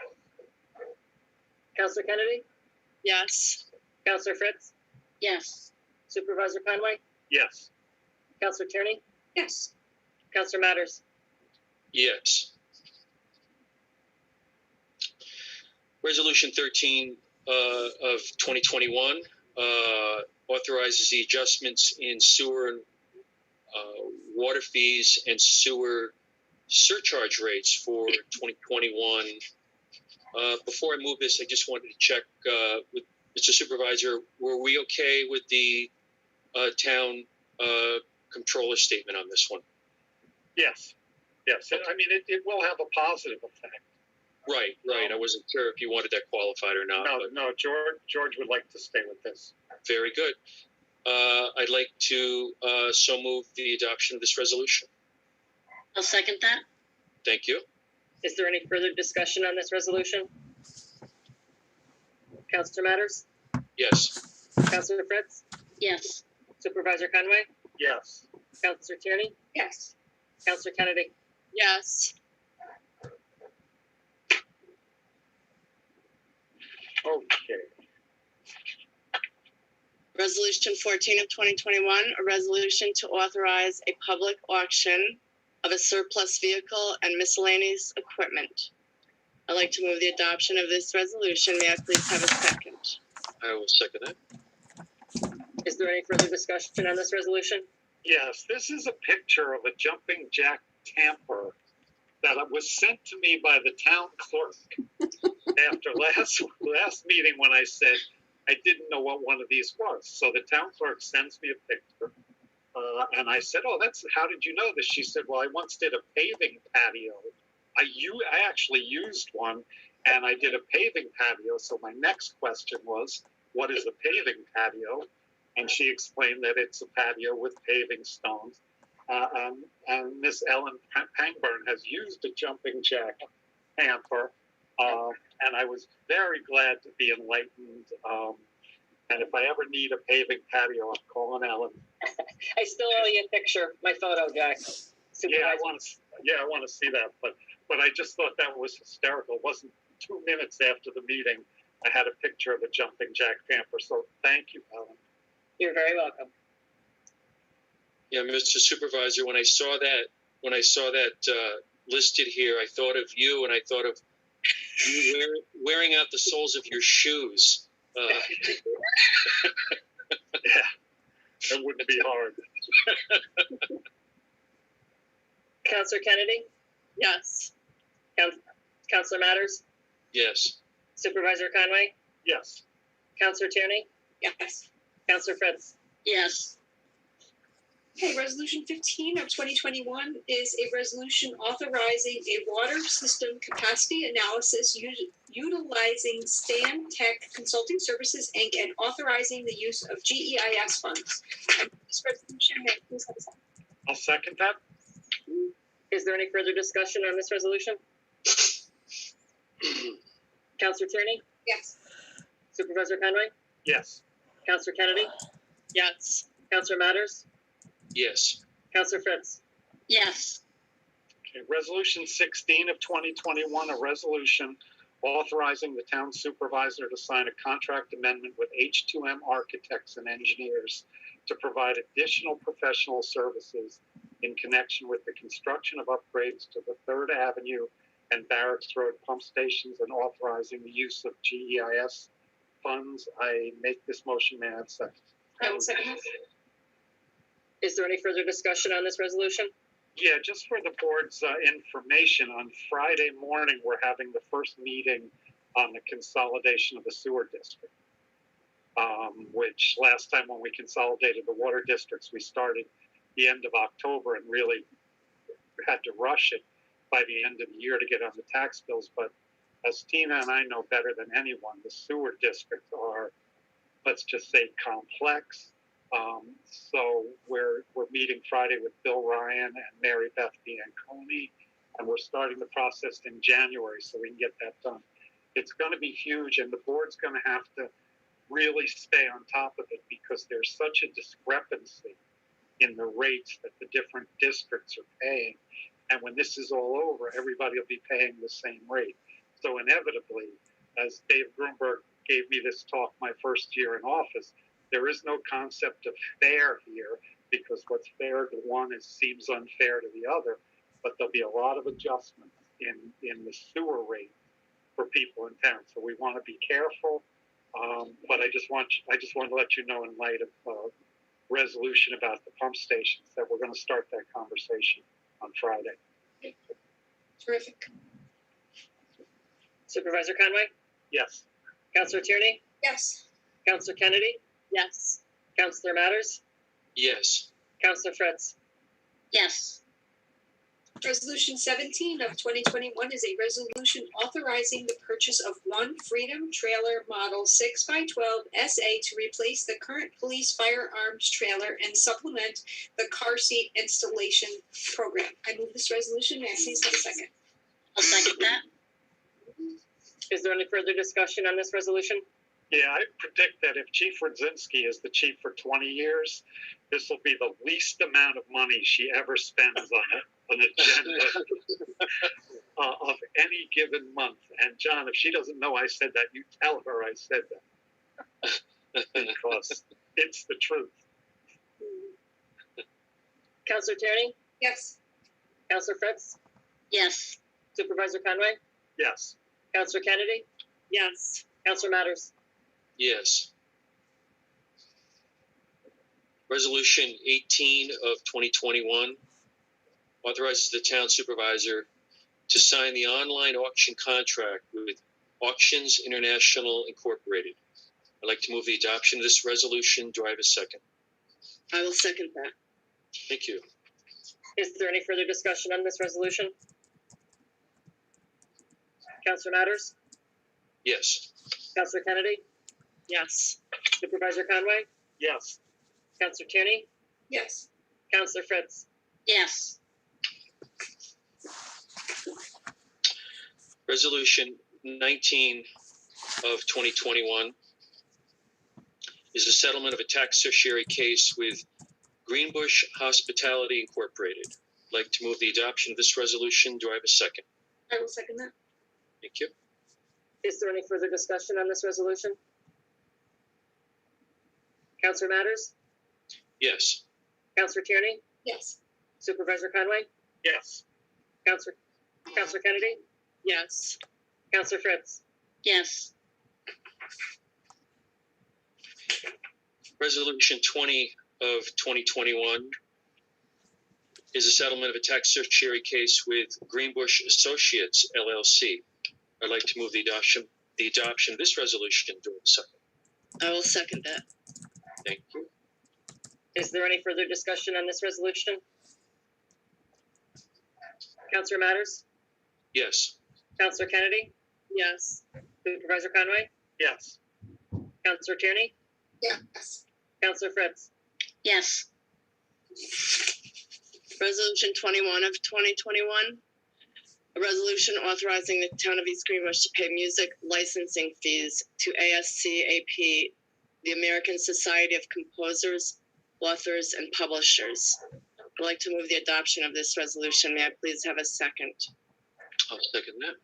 Councilor Kennedy? Yes. Councilor Fritz? Yes. Supervisor Conway? Yes. Councilor Tierney? Yes. Councilor Matters? Yes. Resolution 13 of 2021 authorizes the adjustments in sewer and water fees and sewer surcharge rates for 2021. Before I move this, I just wanted to check with Mr. Supervisor, were we okay with the town controller statement on this one? Yes. I mean, it will have a positive effect. Right. I wasn't sure if you wanted that qualified or not. No, George would like to stay with this. Very good. I'd like to so move the adoption of this resolution. I'll second that. Thank you. Is there any further discussion on this resolution? Councilor Matters? Yes. Councilor Fritz? Yes. Supervisor Conway? Yes. Councilor Tierney? Yes. Councilor Kennedy? Yes. Okay. Resolution 14 of 2021, a resolution to authorize a public auction of a surplus vehicle and miscellaneous equipment. I'd like to move the adoption of this resolution. May I please have a second? I will second that. Is there any further discussion on this resolution? Yes, this is a picture of a jumping jack tamper that was sent to me by the town clerk after last meeting when I said I didn't know what one of these was. So the town clerk sends me a picture, and I said, "Oh, how did you know this?" She said, "Well, I once did a paving patio. I actually used one, and I did a paving patio. So my next question was, what is a paving patio?" And she explained that it's a patio with paving stones. And Miss Ellen Pangburn has used a jumping jack hamper, and I was very glad to be enlightened. And if I ever need a paving patio, I'm calling Ellen. I still owe you a picture, my photo, Jack. Yeah, I want to see that. But I just thought that was hysterical. It wasn't 2 minutes after the meeting, I had a picture of a jumping jack camper. So thank you, Ellen. You're very welcome. Yeah, Mr. Supervisor, when I saw that listed here, I thought of you, and I thought of you wearing out the soles of your shoes. Yeah, it wouldn't be hard. Counselor Kennedy? Yes. Counselor Matters? Yes. Supervisor Conway? Yes. Counselor Tierney? Yes. Counselor Fritz? Yes. Okay, resolution 15 of 2021 is a resolution authorizing a water system capacity analysis utilizing Stan Tech Consulting Services, Inc., and authorizing the use of GEIS funds. This resolution, may I please have a second? I'll second that. Is there any further discussion on this resolution? Counselor Tierney? Yes. Supervisor Conway? Yes. Counselor Kennedy? Yes. Counselor Matters? Yes. Counselor Fritz? Yes. Okay, resolution 16 of 2021, a resolution authorizing the town supervisor to sign a contract amendment with H2M Architects and Engineers to provide additional professional services in connection with the construction of upgrades to the 3rd Avenue and Barracks Road pump stations and authorizing the use of GEIS funds. I make this motion, may I have a second? I will second that. Is there any further discussion on this resolution? Yeah, just for the board's information, on Friday morning, we're having the first meeting on the consolidation of the sewer district, which last time when we consolidated the water districts, we started the end of October and really had to rush it by the end of the year to get on the tax bills. But as Tina and I know better than anyone, the sewer districts are, let's just say, complex. So we're meeting Friday with Bill Ryan and Mary Beth Bianconi, and we're starting the process in January so we can get that done. It's going to be huge, and the board's going to have to really stay on top of it because there's such a discrepancy in the rates that the different districts are paying. And when this is all over, everybody will be paying the same rate. So inevitably, as Dave Greenberg gave me this talk my first year in office, there is no concept of fair here because what's fair to one seems unfair to the other. But there'll be a lot of adjustments in the sewer rate for people in town. So we want to be careful. But I just want to let you know in light of resolution about the pump stations that we're going to start that conversation on Friday. Terrific. Supervisor Conway? Yes. Counselor Tierney? Yes. Counselor Kennedy? Yes. Counselor Matters? Yes. Counselor Fritz? Yes. Resolution 17 of 2021 is a resolution authorizing the purchase of one Freedom Trailer Model 6x12 SA to replace the current police firearms trailer and supplement the car seat installation program. I move this resolution. May I please have a second? I'll second that. Is there any further discussion on this resolution? Yeah, I predict that if Chief Rudzinski is the chief for 20 years, this will be the least amount of money she ever spends on an agenda of any given month. And John, if she doesn't know I said that, you tell her I said that. Because it's the truth. Counselor Tierney? Yes. Counselor Fritz? Yes. Supervisor Conway? Yes. Counselor Kennedy? Yes. Counselor Matters? Yes. Resolution 18 of 2021 authorizes the town supervisor to sign the online auction contract with Auctions International Incorporated. I'd like to move the adoption of this resolution. Do I have a second? I will second that. Thank you. Is there any further discussion on this resolution? Counselor Matters? Yes. Counselor Kennedy? Yes. Supervisor Conway? Yes. Counselor Tierney? Yes. Counselor Fritz? Yes. Resolution 19 of 2021 is a settlement of a tax sociary case with Greenbush Hospitality Incorporated. I'd like to move the adoption of this resolution. Do I have a second? I will second that. Thank you. Is there any further discussion on this resolution? Counselor Matters? Yes. Counselor Tierney? Yes. Supervisor Conway? Yes. Counselor Kennedy? Yes. Counselor Fritz? Yes. Resolution 20 of 2021 is a settlement of a tax certiorari case with Greenbush Associates LLC. I'd like to move the adoption of this resolution. Do I have a second? I will second that. Thank you. Is there any further discussion on this resolution? Counselor Matters? Yes. Counselor Kennedy? Yes. Supervisor Conway? Yes. Counselor Tierney? Yes. Counselor Fritz? Yes. Resolution 21 of 2021. A resolution authorizing the town of East Greenwich to pay music licensing fees to ASCAP, the American Society of Composers, Authors, and Publishers. I'd like to move the adoption of this resolution. May I please have a second? I'll second that.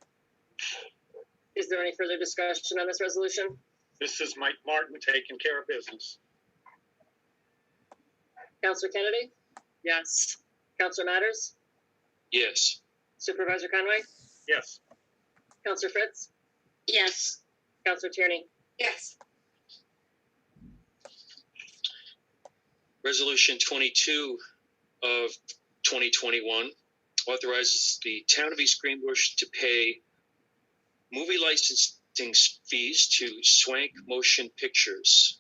Is there any further discussion on this resolution? This is Mike Martin taking care of business. Counselor Kennedy? Yes. Counselor Matters? Yes. Supervisor Conway? Yes. Counselor Fritz? Yes. Counselor Tierney? Yes. Resolution 22 of 2021 authorizes the town of East Greenbush to pay movie licensing fees to Swank Motion Pictures.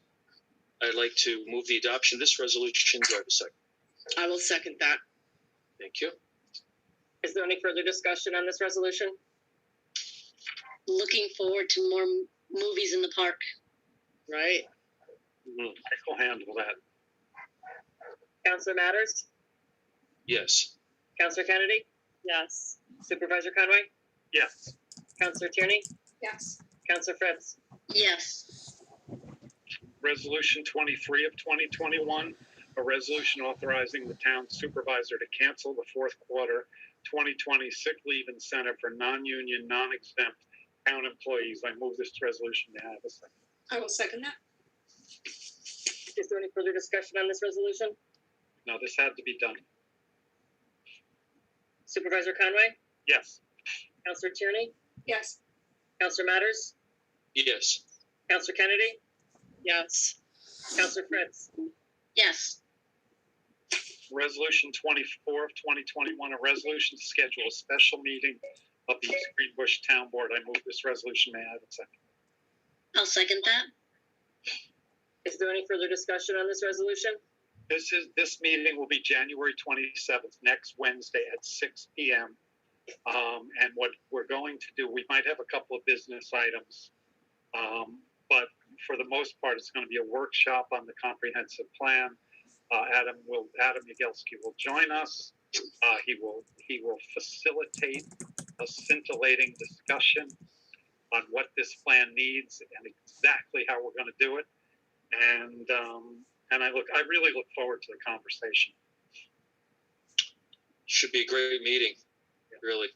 I'd like to move the adoption of this resolution. Do I have a second? I will second that. Thank you. Is there any further discussion on this resolution? Looking forward to more movies in the park. Right? I will handle that. Counselor Matters? Yes. Counselor Kennedy? Yes. Supervisor Conway? Yes. Counselor Tierney? Yes. Counselor Fritz? Yes. Resolution 23 of 2021, a resolution authorizing the town supervisor to cancel the fourth quarter 2020 sick leave incentive for non-union, non-exempt town employees. I move this resolution to have a second. I will second that. Is there any further discussion on this resolution? No, this had to be done. Supervisor Conway? Yes. Counselor Tierney? Yes. Counselor Matters? Yes. Counselor Kennedy? Yes. Counselor Fritz? Yes. Resolution 24 of 2021, a resolution to schedule a special meeting of the East Greenbush Town Board. I move this resolution. May I have a second? I'll second that. Is there any further discussion on this resolution? This meeting will be January 27th, next Wednesday at 6 p.m. And what we're going to do, we might have a couple of business items, but for the most part, it's going to be a workshop on the comprehensive plan. Adam Yagelski will join us. He will facilitate a scintillating discussion on what this plan needs and exactly how we're going to do it. And I really look forward to the conversation. Should be a great meeting. Really.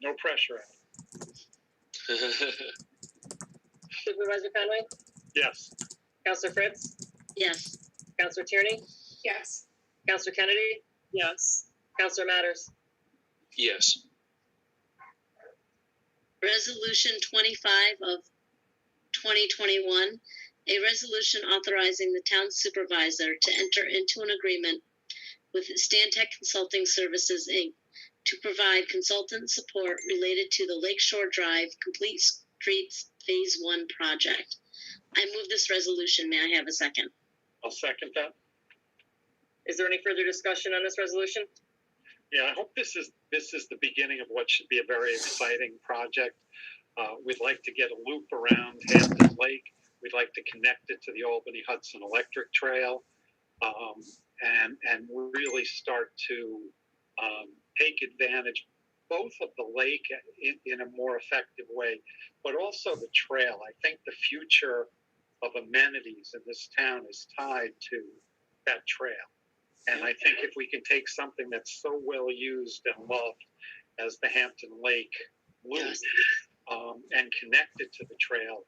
No pressure. Supervisor Conway? Yes. Counselor Fritz? Yes. Counselor Tierney? Yes. Counselor Kennedy? Yes. Counselor Matters? Yes. Resolution 25 of 2021, a resolution authorizing the town supervisor to enter into an agreement with Stantec Consulting Services, Inc. to provide consultant support related to the Lakeshore Drive Complete Streets Phase 1 project. I move this resolution. May I have a second? I'll second that. Is there any further discussion on this resolution? Yeah, I hope this is the beginning of what should be a very exciting project. We'd like to get a loop around Hampton Lake. We'd like to connect it to the Albany Hudson Electric Trail, and really start to take advantage both of the lake in a more effective way, but also the trail. I think the future of amenities in this town is tied to that trail. And I think if we can take something that's so well used and loved as the Hampton Lake loop, and connect it to the trail,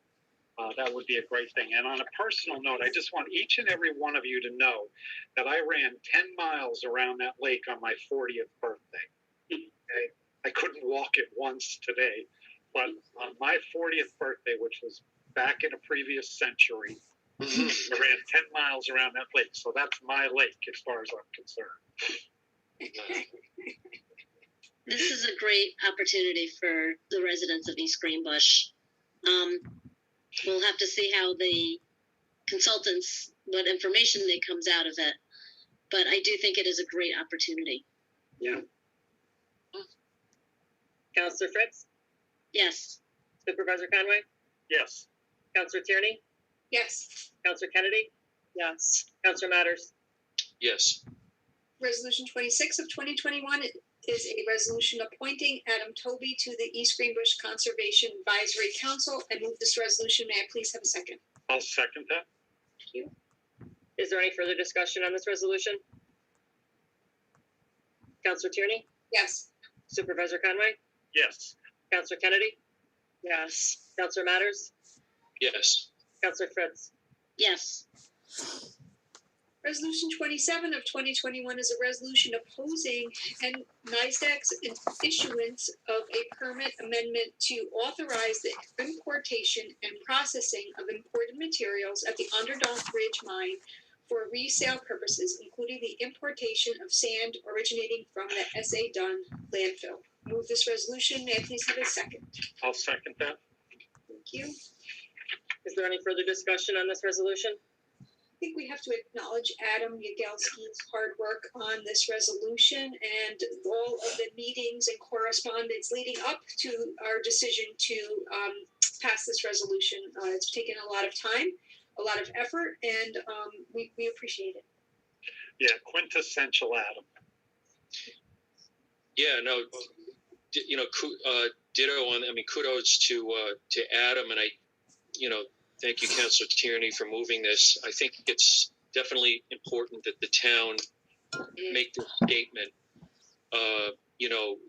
that would be a great thing. And on a personal note, I just want each and every one of you to know that I ran 10 miles around that lake on my 40th birthday. Okay? I couldn't walk it once today, but on my 40th birthday, which was back in a previous century, I ran 10 miles around that lake. So that's my lake as far as I'm concerned. This is a great opportunity for the residents of East Greenbush. We'll have to see how the consultants, what information that comes out of it. But I do think it is a great opportunity. Yeah. Counselor Fritz, Yes. Supervisor Conway, Yes. Counselor Tierney, Yes. Counselor Kennedy, Yes. Counselor Matters. Yes. Resolution 26 of 2021 is a resolution appointing Adam Toby to the East Greenbush Conservation Advisory Council. I move this resolution. May I please have a second? I'll second that. Thank you. Is there any further discussion on this resolution? Counselor Tierney, Yes. Supervisor Conway, Yes. Counselor Kennedy, Yes. Counselor Matters, Yes. Counselor Fritz. Yes. Resolution 27 of 2021 is a resolution opposing and NISDAQ's issuance of a permit amendment to authorize the importation and processing of imported materials at the Underdog Ridge mine for resale purposes, including the importation of sand originating from the S.A. Dunn landfill. Move this resolution. May I please have a second? I'll second that. Thank you. Is there any further discussion on this resolution? I think we have to acknowledge Adam Yagelski's hard work on this resolution and all of the meetings and correspondence leading up to our decision to pass this resolution. It's taken a lot of time, a lot of effort, and we appreciate it. Yeah, quintessential Adam. Yeah, no, ditto on, I mean, kudos to Adam, and thank you, Councilor Tierney, for moving this. I think it's definitely important that the town make this statement,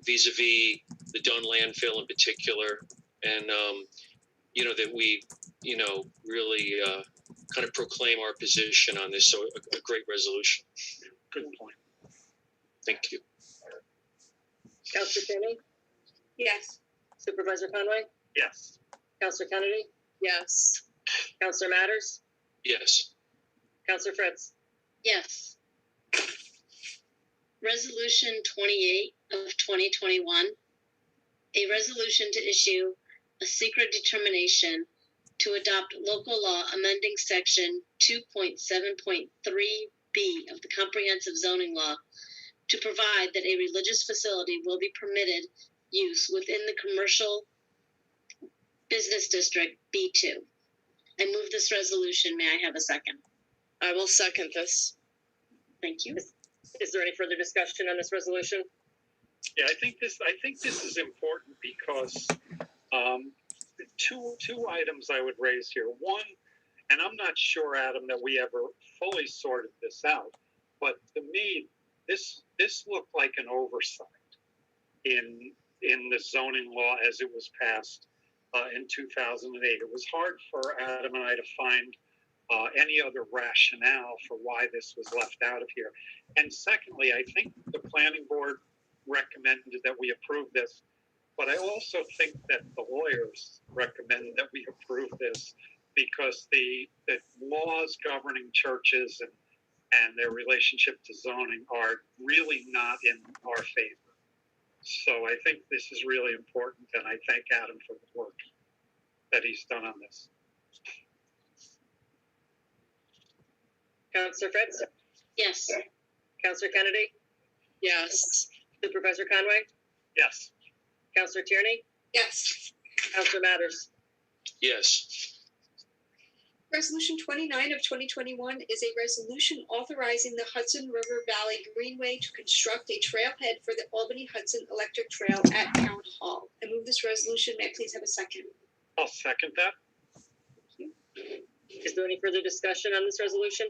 vis-a-vis the Dunn landfill in particular, and, that we, really kind of proclaim our position on this. So a great resolution. Good point. Thank you. Counselor Tierney, Yes. Supervisor Conway, Yes. Counselor Kennedy, Yes. Counselor Matters, Yes. Counselor Fritz. Yes. Resolution 28 of 2021, a resolution to issue a secret determination to adopt local law amending section 2.7.3b of the comprehensive zoning law to provide that a religious facility will be permitted use within the commercial business district B2. I move this resolution. May I have a second? I will second this. Thank you. Is there any further discussion on this resolution? Yeah, I think this is important because two items I would raise here. One, and I'm not sure, Adam, that we ever fully sorted this out, but to me, this looked like an oversight in the zoning law as it was passed in 2008. It was hard for Adam and I to find any other rationale for why this was left out of here. And secondly, I think the planning board recommended that we approve this, but I also think that the lawyers recommend that we approve this because the laws governing churches and their relationship to zoning are really not in our favor. So I think this is really important, and I thank Adam for the work that he's done on this. Counselor Fritz, Yes. Counselor Kennedy, Yes. Supervisor Conway, Yes. Counselor Tierney, Yes. Counselor Matters. Yes. Resolution 29 of 2021 is a resolution authorizing the Hudson River Valley Greenway to construct a trailhead for the Albany Hudson Electric Trail at Town Hall. I move this resolution. May I please have a second? I'll second that. Is there any further discussion on this resolution?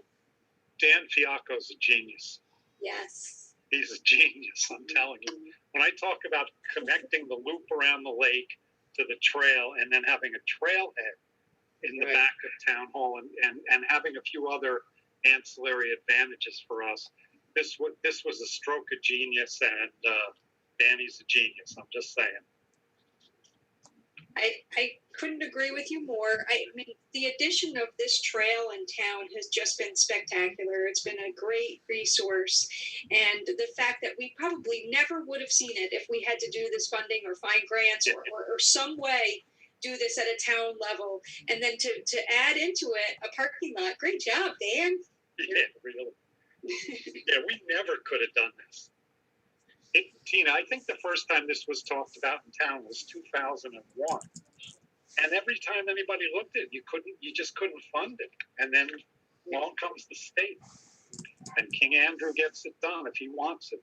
Dan Fiacco's a genius. Yes. He's a genius, I'm telling you. When I talk about connecting the loop around the lake to the trail and then having a trailhead in the back of Town Hall and having a few other ancillary advantages for us, this was a stroke of genius, and Danny's a genius, I'm just saying. I couldn't agree with you more. I mean, the addition of this trail in town has just been spectacular. It's been a great resource. And the fact that we probably never would have seen it if we had to do this funding or find grants or some way do this at a town level. And then to add into it a parking lot. Great job, Dan. Yeah, really. Yeah, we never could have done this. Tina, I think the first time this was talked about in town was 2001. And every time anybody looked at it, you just couldn't fund it. And then along comes the state. And King Andrew gets it done if he wants it.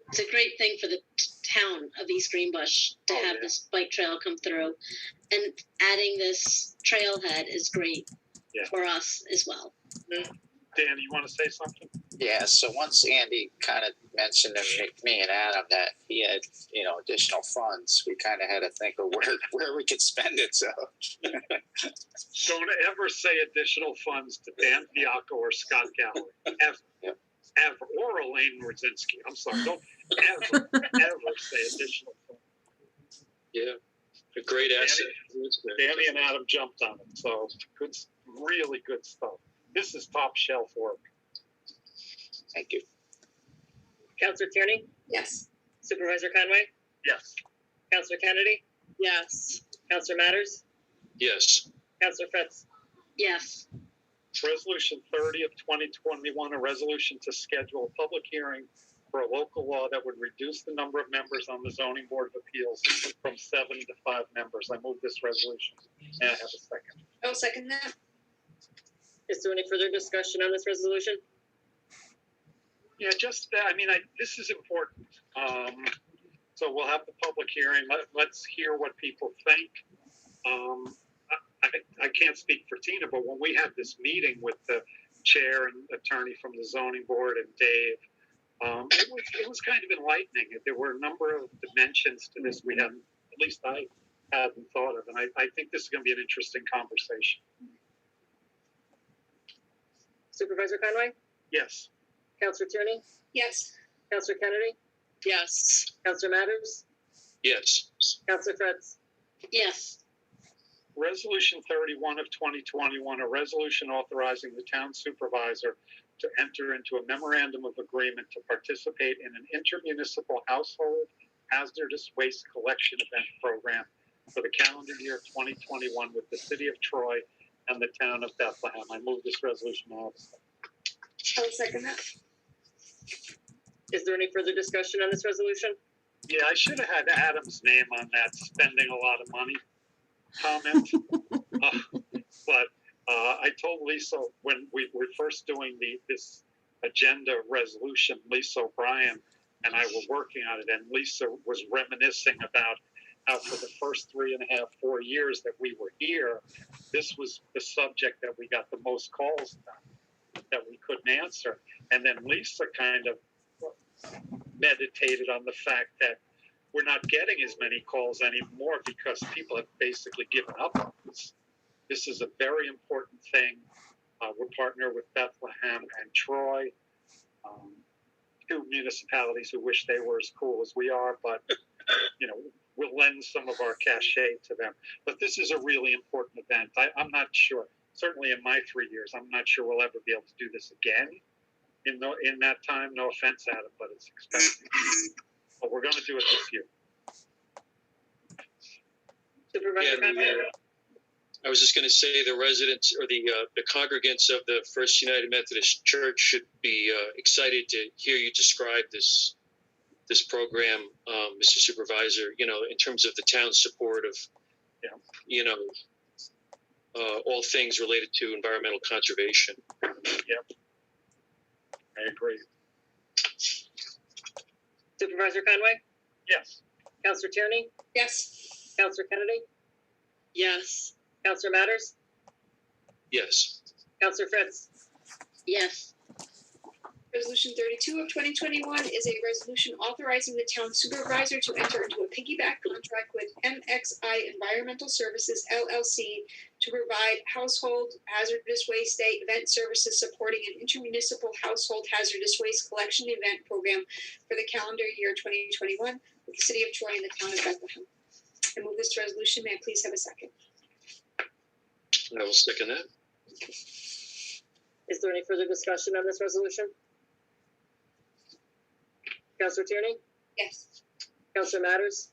It's a great thing for the town of East Greenbush to have this bike trail come through. And adding this trailhead is great for us as well. Dan, you want to say something? Yeah, so once Andy kind of mentioned to me and Adam that he had, additional funds, we kind of had to think of where we could spend it. So don't ever say additional funds to Dan Fiacco or Scott Galloway. Ever. Or Elaine Rudzinski. I'm sorry. Don't ever say additional funds. Yeah, a great asset. Danny and Adam jumped on it. So good, really good stuff. This is top shelf work. Thank you. Councilor Tierney? Yes. Supervisor Conway? Yes. Councilor Kennedy? Yes. Councilor Matters? Yes. Councilor Fritz? Yes. Resolution 30 of 2021, a resolution to schedule a public hearing for a local law that would reduce the number of members on the Zoning Board of Appeals from 7 to 5 members. I move this resolution. And I have a second. I'll second that. Is there any further discussion on this resolution? Yeah, just that. I mean, this is important. So we'll have the public hearing. Let's hear what people think. I can't speak for Tina, but when we had this meeting with the chair and attorney from the zoning board and Dave, it was kind of enlightening. There were a number of dimensions to this we hadn't, at least I hadn't thought of, and I think this is going to be an interesting conversation. Supervisor Conway? Yes. Councilor Tierney? Yes. Councilor Kennedy? Yes. Councilor Matters? Yes. Councilor Fritz? Yes. Resolution 31 of 2021, a resolution authorizing the town supervisor to enter into a memorandum of agreement to participate in an inter-municipal household hazardous waste collection event program for the calendar year 2021 with the city of Troy and the town of Bethlehem. I move this resolution. I'll second that. Is there any further discussion on this resolution? Yeah, I should have had Adam's name on that spending a lot of money comment. But I told Lisa when we were first doing this agenda resolution, Lisa O'Brien and I were working on it, and Lisa was reminiscing about how for the first 3.5, 4 years that we were here, this was the subject that we got the most calls about, that we couldn't answer. And then Lisa kind of meditated on the fact that we're not getting as many calls anymore because people have basically given up on this. This is a very important thing. We're partnered with Bethlehem and Troy, two municipalities who wish they were as cool as we are, but we'll lend some of our cachet to them. But this is a really important event. I'm not sure. Certainly in my 3 years, I'm not sure we'll ever be able to do this again in that time. No offense, Adam, but it's expensive. But we're going to do it this year. Supervisor Conway? I was just going to say the residents or the congregants of the First United Methodist Church should be excited to hear you describe this program, Mr. Supervisor. In terms of the town's support of, all things related to environmental conservation. Yep, I agree. Supervisor Conway? Yes. Councilor Tierney? Yes. Councilor Kennedy? Yes. Councilor Matters? Yes. Councilor Fritz? Yes. Resolution 32 of 2021 is a resolution authorizing the town supervisor to enter into a piggyback contract with MXI Environmental Services LLC to provide household hazardous waste day event services supporting an intermunicipal household hazardous waste collection event program for the calendar year 2021 with the city of Troy and the town of Bethlehem. I move this resolution. May I please have a second? I will second that. Is there any further discussion on this resolution? Councilor Tierney? Yes. Councilor Matters?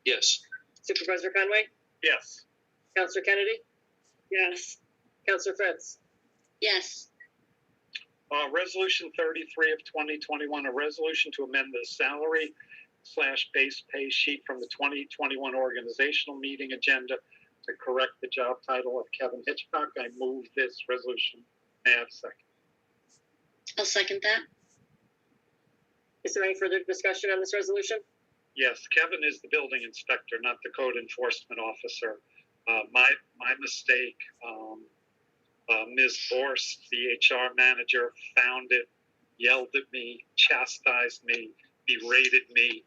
Yes. Supervisor Conway? Yes. Councilor Kennedy? Yes. Councilor Fritz? Yes. Resolution 33 of 2021, a resolution to amend the salary/base pay sheet from the 2021 organizational meeting agenda to correct the job title of Kevin Hitchcock. I move this resolution. May I have a second? I'll second that. Is there any further discussion on this resolution? Yes, Kevin is the building inspector, not the code enforcement officer. My mistake. Ms. Borst, the HR manager, found it, yelled at me, chastised me, berated me,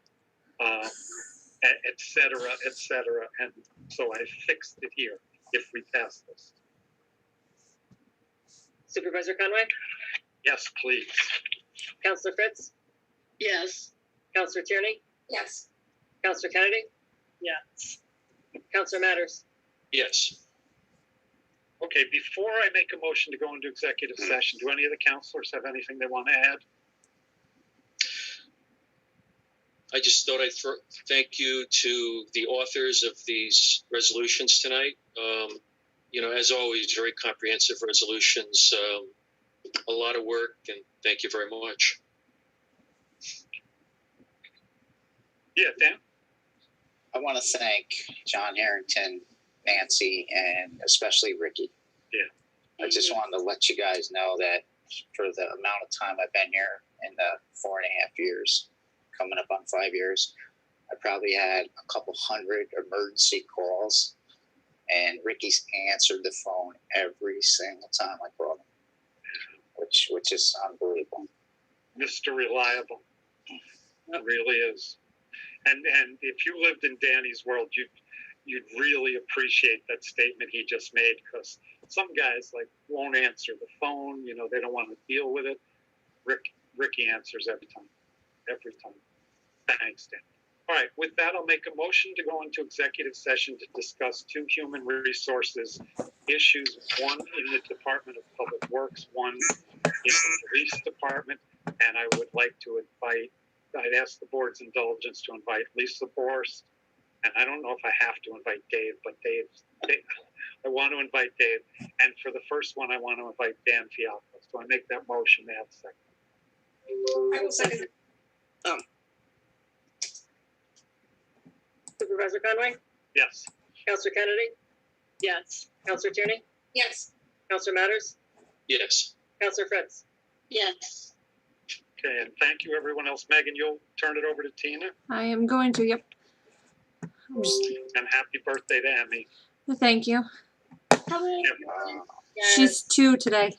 et cetera, and so I fixed it here if we pass this. Supervisor Conway? Yes, please. Councilor Fritz? Yes. Councilor Tierney? Yes. Councilor Kennedy? Yes. Councilor Matters? Yes. Okay, before I make a motion to go into executive session, do any of the counselors have anything they want to add? I just thought I'd thank you to the authors of these resolutions tonight. As always, very comprehensive resolutions, a lot of work, and thank you very much. Yeah, Dan? I want to thank John Harrington, Nancy, and especially Ricky. Yeah. I just wanted to let you guys know that for the amount of time I've been here in the 4.5 years, coming up on 5 years, I probably had a couple hundred emergency calls, and Ricky's answered the phone every single time I called him, which is unbelievable. Mr. Reliable. It really is. And if you lived in Danny's world, you'd really appreciate that statement he just made, because some guys won't answer the phone. They don't want to deal with it. Ricky answers every time. Thanks, Dan. All right, with that, I'll make a motion to go into executive session to discuss 2 human resources issues, one in the Department of Public Works, one in the Police Department, and I would like to I'd ask the board's indulgence to invite Lisa Borst, and I don't know if I have to invite Dave, but I want to invite Dave, and for the first one, I want to invite Dan Fialco. So I make that motion. May I have a second? I will second. Supervisor Conway? Yes. Councilor Kennedy? Yes. Councilor Tierney? Yes. Councilor Matters? Yes. Councilor Fritz? Yes. Okay, and thank you, everyone else. Megan, you'll turn it over to Tina. I am going to, yep. I'm just, And happy birthday to Emmy. thank you. Yes. She's 2 today.